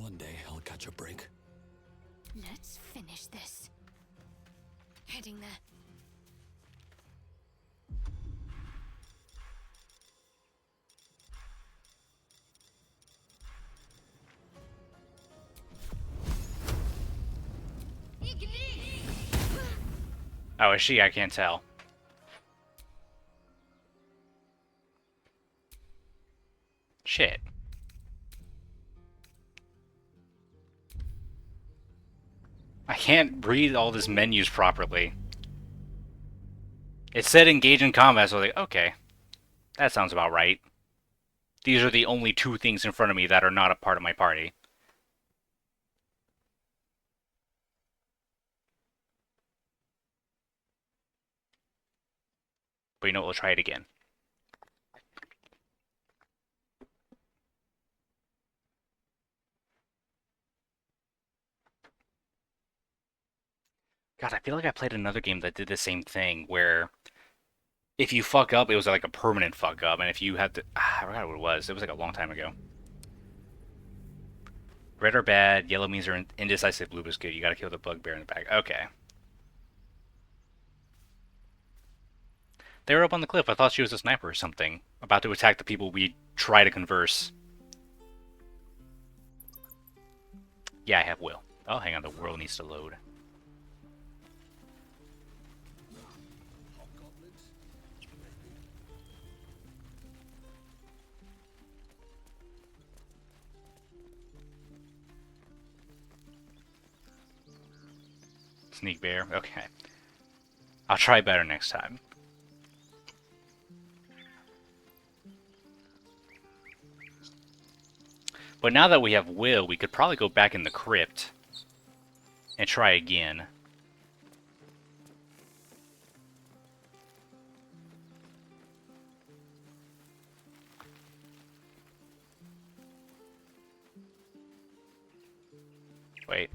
One day I'll catch a break. Let's finish this. Heading there. Oh, is she? I can't tell. Shit. I can't read all these menus properly. It said engage in combat, so I was like, okay. That sounds about right. These are the only two things in front of me that are not a part of my party. But you know what, we'll try it again. God, I feel like I played another game that did the same thing, where if you fuck up, it was like a permanent fuck up, and if you had to... I forgot what it was. It was like a long time ago. Red are bad, yellow means they're indecisive, blue is good. You gotta kill the bugbear in the back. Okay. They were up on the cliff. I thought she was a sniper or something, about to attack the people we try to converse. Yeah, I have will. Oh, hang on. The world needs to load. Sneak bear. Okay. I'll try better next time. But now that we have will, we could probably go back in the crypt and try again. Wait.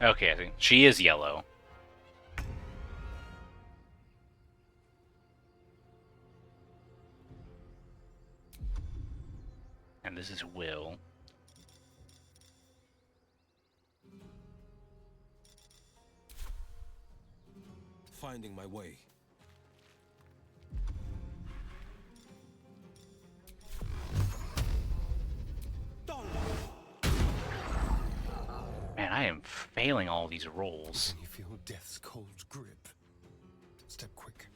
Okay, I think she is yellow. And this is will. Finding my way. Man, I am failing all these rolls. You feel death's cold grip. Step quick.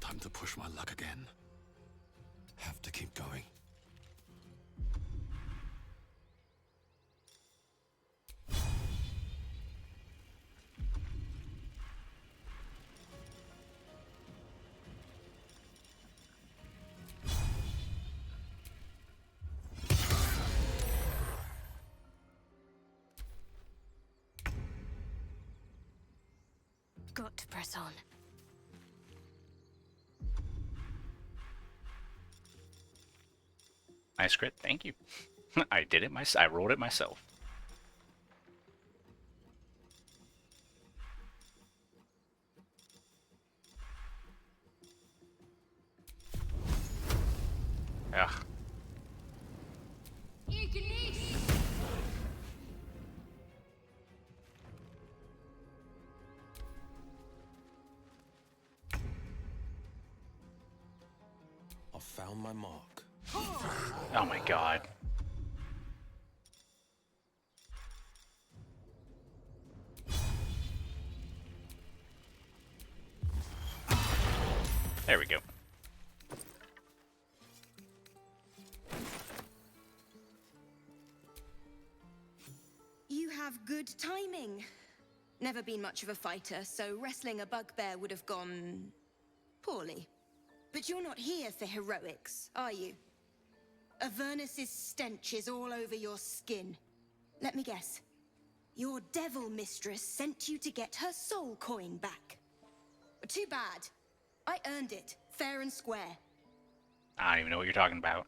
Time to push my luck again. Have to keep going. Got to press on. Nice crit, thank you. I did it myself. I rolled it myself. Ugh. I found my mark. Oh my god. There we go. You have good timing. Never been much of a fighter, so wrestling a bugbear would have gone poorly. But you're not here for heroics, are you? Avernus's stench is all over your skin. Let me guess. Your devil mistress sent you to get her soul coin back. Too bad. I earned it, fair and square. I don't even know what you're talking about.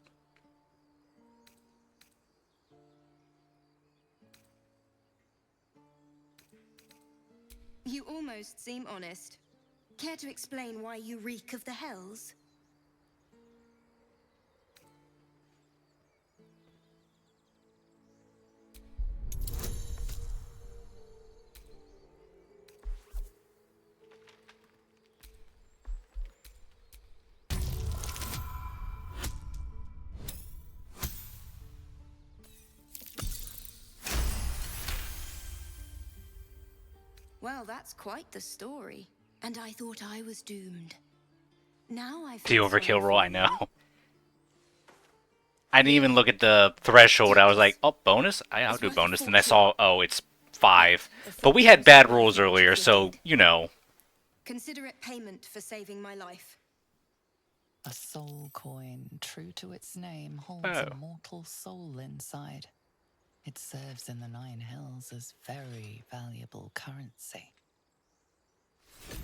You almost seem honest. Care to explain why you reek of the hells? Well, that's quite the story. And I thought I was doomed. Now I The feel sorry overkill roll, for I know. you. I didn't even look at the threshold. I was like, oh, bonus? I'll do bonus. And I saw, oh, it's 5. But we had bad rolls earlier, so, you know. Consider it payment for saving my life. A soul coin, true to its name, holds Oh. a mortal soul inside. It serves in the 9 hells as very valuable currency.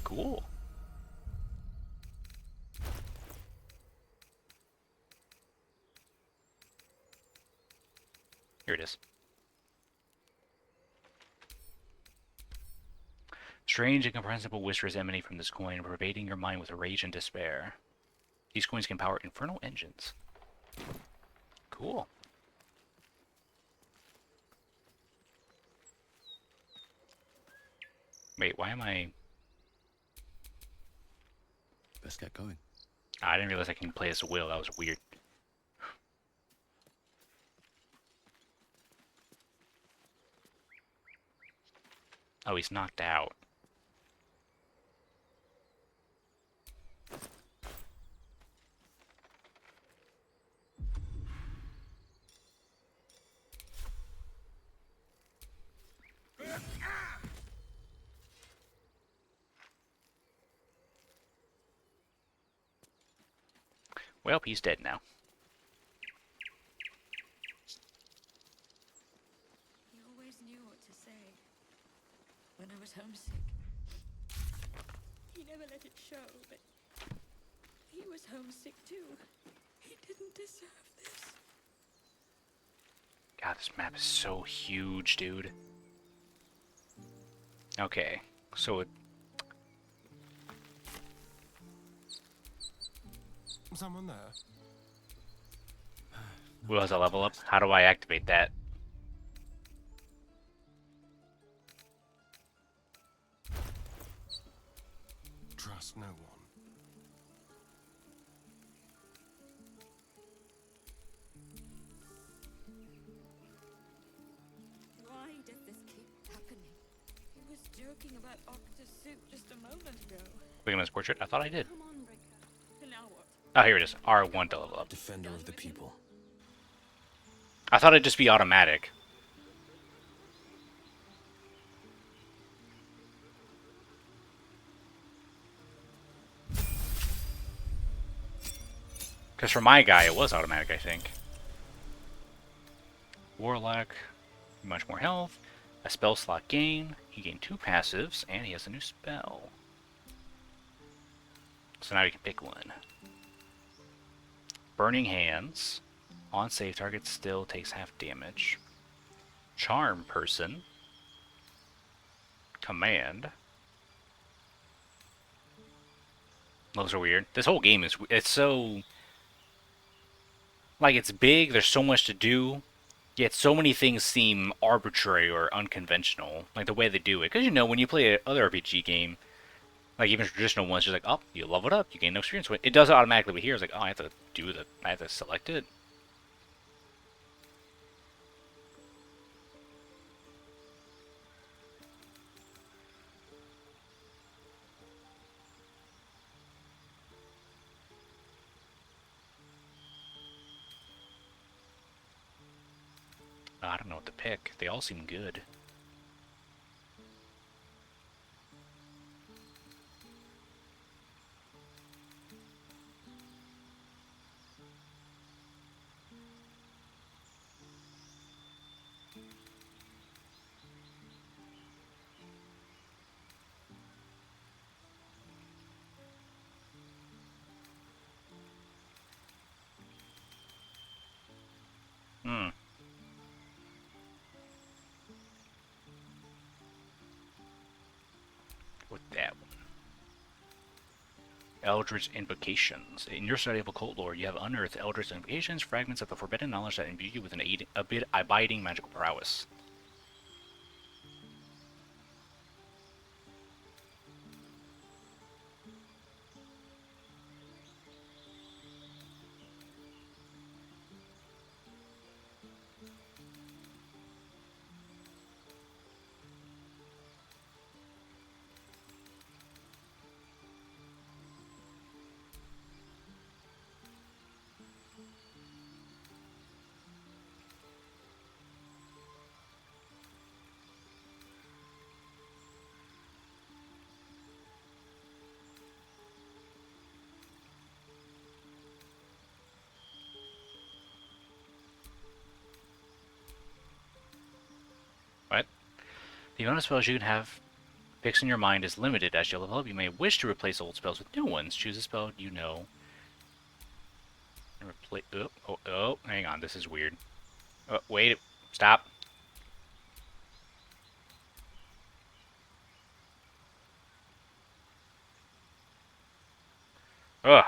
Cool. Here it is. Strange, incomprehensible whispers emanating from this coin, pervading your mind with rage and despair. These coins can power infernal engines. Cool. Wait, why am I... Best get going. I didn't realize I can play as a Will. That was weird. Oh, he's knocked out. Well, he's dead now. He always knew what to say. When I was homesick. He never let it show, but he was homesick too. He didn't deserve this. God, this map is so huge, dude. Okay, so it... Someone there? Will has a level up? How do I activate that? Trust no one. Why does this keep happening? He was joking about Octa's suit just a moment ago. Click on this portrait? I thought I did. Come on, Ricker. And now what? Oh, here it is. R1 to level up. Defender of the people. I thought it'd just be automatic. Because for my guy, it was automatic, I think. Warlock, much more health. A spell slot gain. He gained 2 passives, and he has a new spell. So now you can pick one. Burning Hands. On save, target still takes half damage. Charm Person. Command. Those are weird. This whole game is... It's so... Like, it's big, there's so much to do, yet so many things seem arbitrary or unconventional. Like, the way they do it. Because, you know, when you play a other RPG game, like, even traditional ones, you're like, oh, you level it up, you gain no experience. It does it automatically, but here it's like, oh, I have to do the... I have to select it. I don't know what to pick. They all seem good. Hmm. With that one. Eldritch Invocations. In your study of occult lore, you have unearthed Eldritch Invocations, fragments of the forbidden knowledge that imbue you with a bit abiding magical prowess. What? The amount of spells you can have fixed in your mind is limited. As you level up, you may wish to replace old spells with new ones. Choose a spell you know. And replace. Oh, hang on. This is weird. Oh, wait. Stop. Ugh.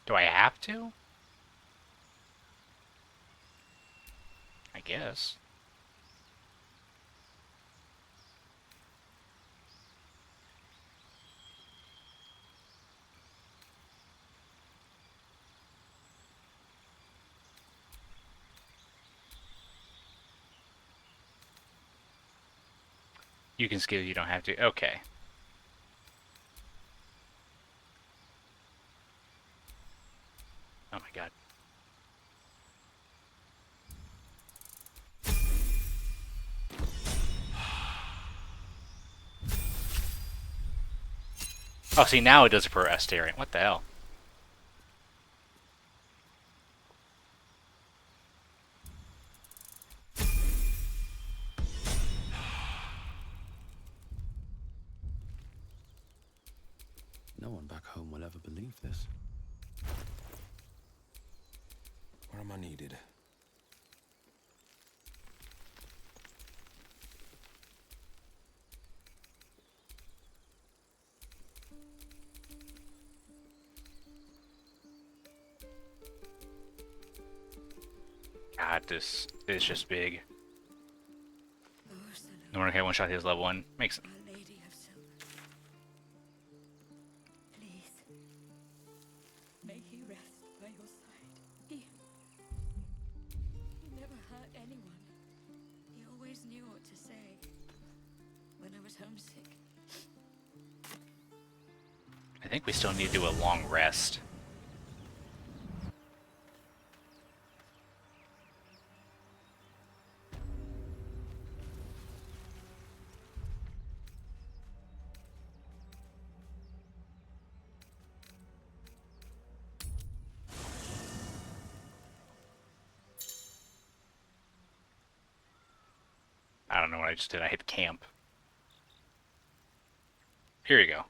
Do I have to? I guess. You can skill, you don't have to. Okay. Oh my god. Oh, see, now it does it for Astarion. What the hell? No one back home will ever believe this. Where am I needed? God, this is just big. No one can one shot his level 1. Makes sense. Lady of Silver. Please. May he rest by your side. He never hurt anyone. He always knew what to say when I was homesick. I think we still need to do a long rest. I don't know what I just did. I hit camp. Here you go.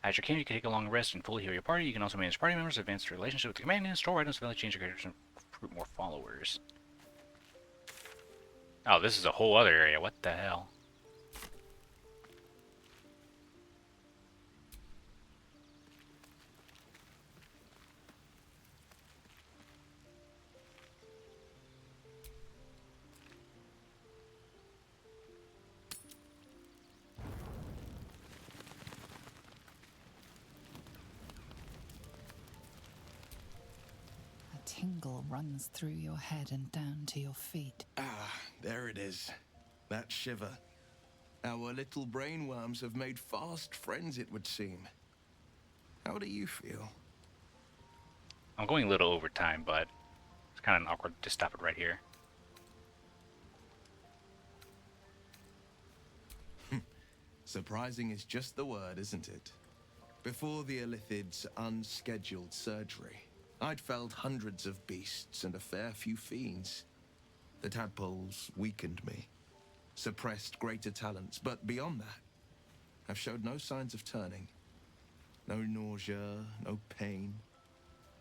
At your camp, you can take a long rest and fully heal your party. You can also manage party members, advance the relationship with the companions, store items, village, change your characters, and recruit more followers. Oh, this is a whole other area. What the hell? A tingle runs through your head and down to your feet. Ah, there it is. That shiver. Our little brainworms have made fast friends, it would seem. How do you feel? I'm going a little over time, but it's kind of awkward to stop it right here. Surprising is just the word, isn't it? Before the Illithid's unscheduled surgery, I'd felled hundreds of beasts and a fair few fiends. The tadpoles weakened me. suppressed greater talents, but beyond that, have showed no signs of turning. No nausea, no pain,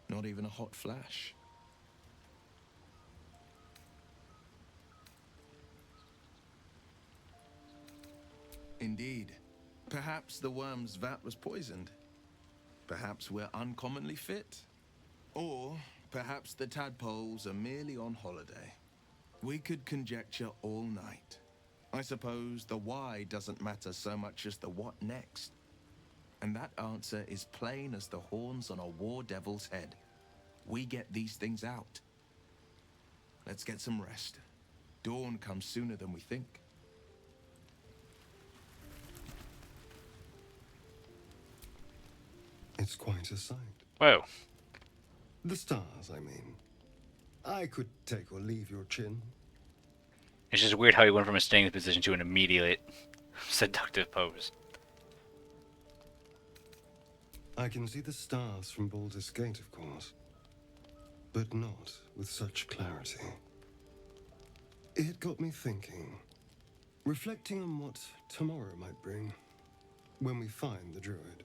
not even a hot flash. Indeed. Perhaps the worm's vat was poisoned. Perhaps we're uncommonly fit. Or perhaps the tadpoles are merely on holiday. We could conjecture all night. I suppose the why doesn't matter so much as the what next. And that answer is plain as the horns on a war devil's head. We get these things out. Let's get some rest. Dawn comes sooner than we think. It's quite a sight. Whoa. The stars, I mean. I could take or leave your chin. It's just weird how he went from a standing position to an immediate seductive pose. I can see the stars from Baldur's Gate, of course. But not with such clarity. It got me thinking. Reflecting on what tomorrow might bring. When we find the druid,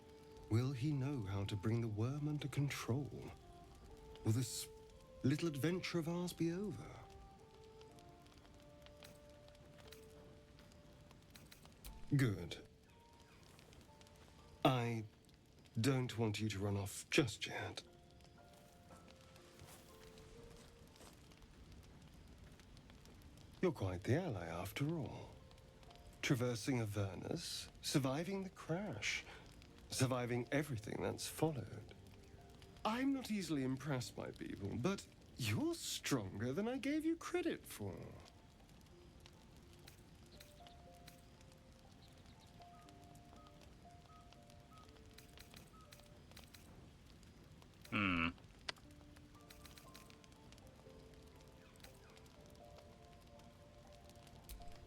will he know how to bring the worm under control? Will this little adventure of ours be over? Good. I don't want you to run off just yet. You're quite the ally after all. Traversing Avernus, surviving the crash, surviving everything that's followed. I'm not easily impressed by people, but you're stronger than I gave you credit for.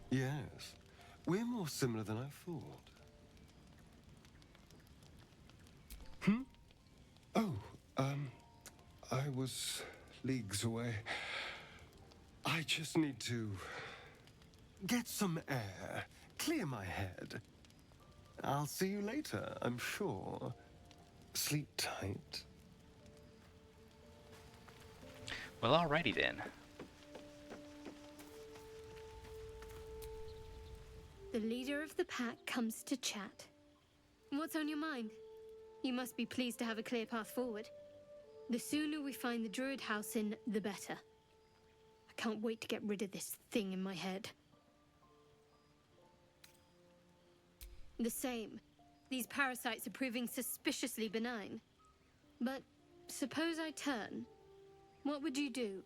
Yes, we're more similar than I thought. Oh, I was leagues away. I just need to get some air, clear my head. I'll see you later, I'm sure. Sleep tight. Well, alrighty then. The leader of the pack comes to chat. What's on your mind? You must be pleased to have a clear path forward. The sooner we find the druid house in, the better. I can't wait to get rid of this thing in my head. The same. These parasites are proving suspiciously benign. But suppose I turn. What would you do?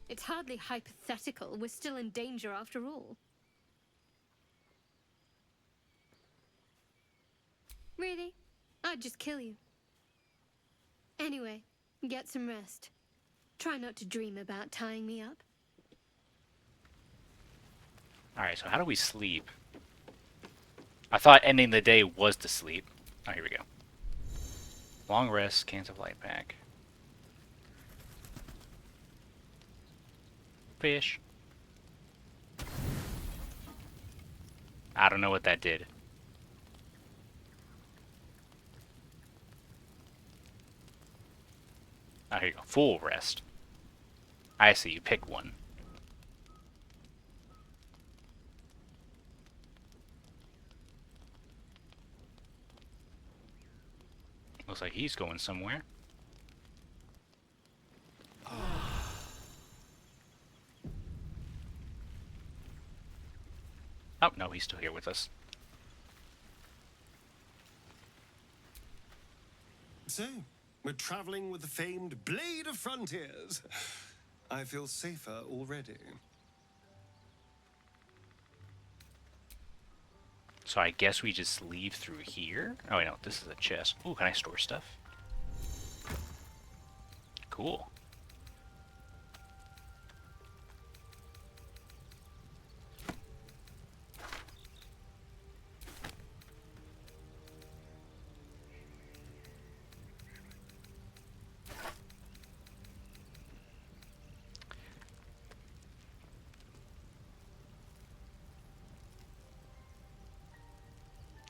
It's hardly hypothetical. We're still in danger after all. Really? I'd just kill you. Anyway, get some rest. Try not to dream about tying me up. Alright, so how do we sleep? I thought ending the day was to sleep. Oh, here we go. Long rest, cans of light pack. Fish. I don't know what that did. Oh, here you go. Full rest. I see, you pick one. Looks like he's going somewhere. Oh, no, he's still here with us. So, we're traveling with the famed Blade of Frontiers. I feel safer already. So I guess we just leave through here? Oh, wait, no, this is a chest. Ooh, can I store stuff? Cool.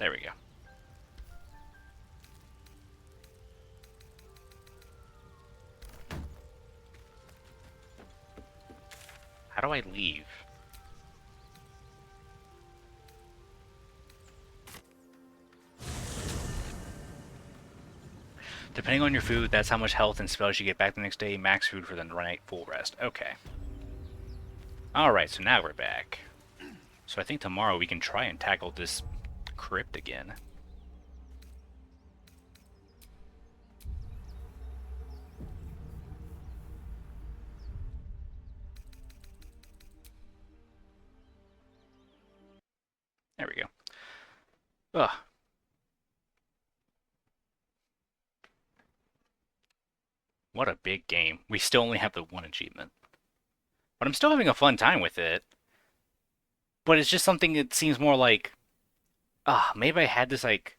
There we go. How do I leave? Depending on your food, that's how much health and spells you get back the next day. Max food for the night, full rest. Okay. Alright, so now we're back. So I think tomorrow we can try and tackle this crypt again. There we go. Ugh. What a big game. We still only have the one achievement. But I'm still having a fun time with it. But it's just something that seems more like, maybe I had this like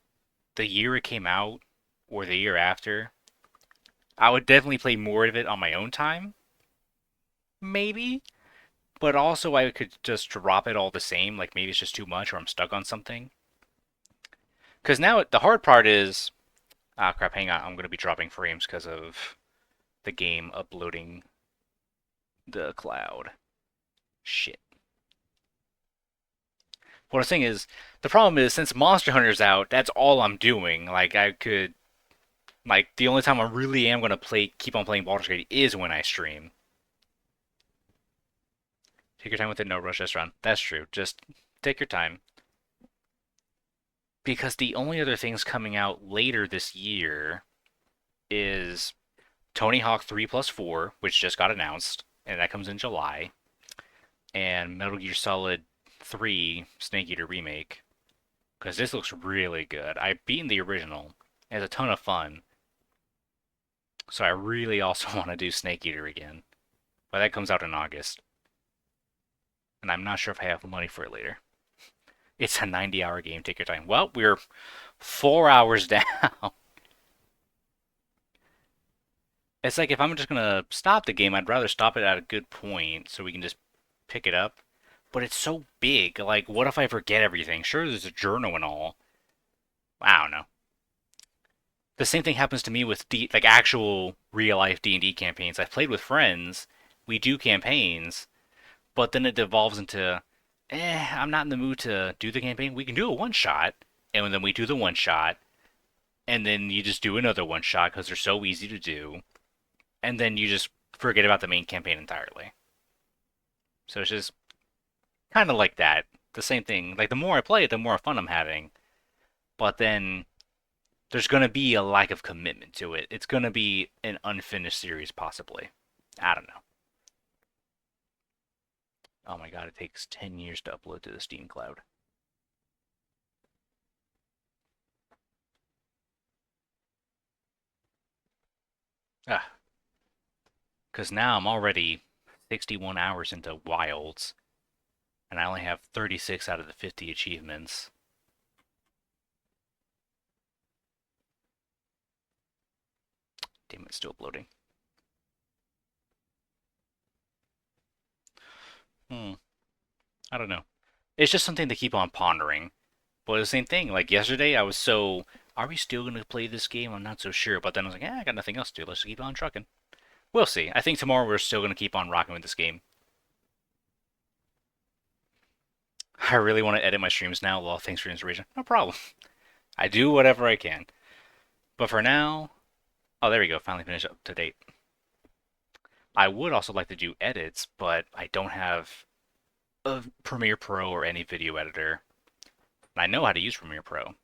the year it came out or the year after. I would definitely play more of it on my own time. Maybe. But also I could just drop it all the same, like maybe it's just too much or I'm stuck on something. Because now the hard part is, crap, hang on, I'm going to be dropping frames because of the game uploading the cloud. Shit. What I'm saying is, the problem is, since Monster Hunter's out, that's all I'm doing. Like, I could, like, the only time I really am going to keep on playing Baldur's Gate is when I stream. Take your time with it, no rush, restaurant. That's true. Just take your time. Because the only other things coming out later this year is Tony Hawk 3 plus 4, which just got announced, and that comes in July, and Metal Gear Solid 3 Snake Eater Remake. Because this looks really good. I've beaten the original. It's a ton of fun. So I really also want to do Snake Eater again. But that comes out in August. And I'm not sure if I have money for it later. It's a 90-hour game. Take your time. Well, we're 4 hours down. It's like if I'm just going to stop the game, I'd rather stop it at a good point so we can just pick it up. But it's so big. Like, what if I forget everything? Sure, there's a journal and all. I don't know. The same thing happens to me with like actual real life D&D campaigns. I've played with friends. We do campaigns, but then it devolves into, I'm not in the mood to do the campaign. We can do a one shot, and then we do the one shot, and then you just do another one shot because they're so easy to do, and then you just forget about the main campaign entirely. So it's just kind of like that. The same thing. Like the more I play it, the more fun I'm having. But then there's going to be a lack of commitment to it. It's going to be an unfinished series, possibly. I don't know. Oh my god, it takes 10 years to upload to the Steam cloud. Because now I'm already 61 hours into Wilds, and I only have 36 out of the 50 achievements. Damn, it's still uploading. I don't know. It's just something to keep on pondering. But the same thing, like yesterday, I was so, are we still going to play this game? I'm not so sure. But then I was like, I got nothing else to do. Let's keep on trucking. We'll see. I think tomorrow we're still going to keep on rocking with this game. I really want to edit my streams now. Well, thanks for the inspiration. No problem. I do whatever I can. But for now, oh, there we go. Finally finished up to date. I would also like to do edits, but I don't have a Premiere Pro or any video editor. And I know how to use Premiere Pro.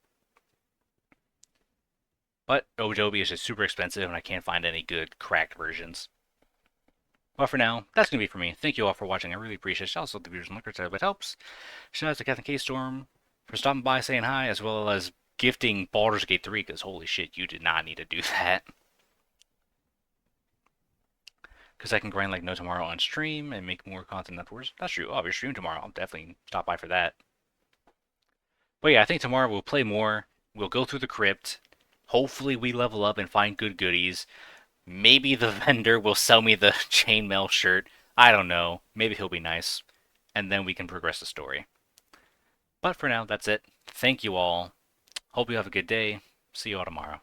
But Adobe is just super expensive and I can't find any good cracked versions. But for now, that's going to be it for me. Thank you all for watching. I really appreciate it. Shout out to the viewers and lookers if it helps. Shout out to Captain K-Storm for stopping by, saying hi, as well as gifting Baldur's Gate 3, because holy shit, you did not need to do that. Because I can grind like no tomorrow on stream and make more content afterwards. That's true. Oh, you're streaming tomorrow. I'll definitely stop by for that. But yeah, I think tomorrow we'll play more. We'll go through the crypt. Hopefully we level up and find good goodies. Maybe the vendor will sell me the chainmail shirt. I don't know. Maybe he'll be nice. And then we can progress the story. But for now, that's it. Thank you all. Hope you have a good day. See you all tomorrow.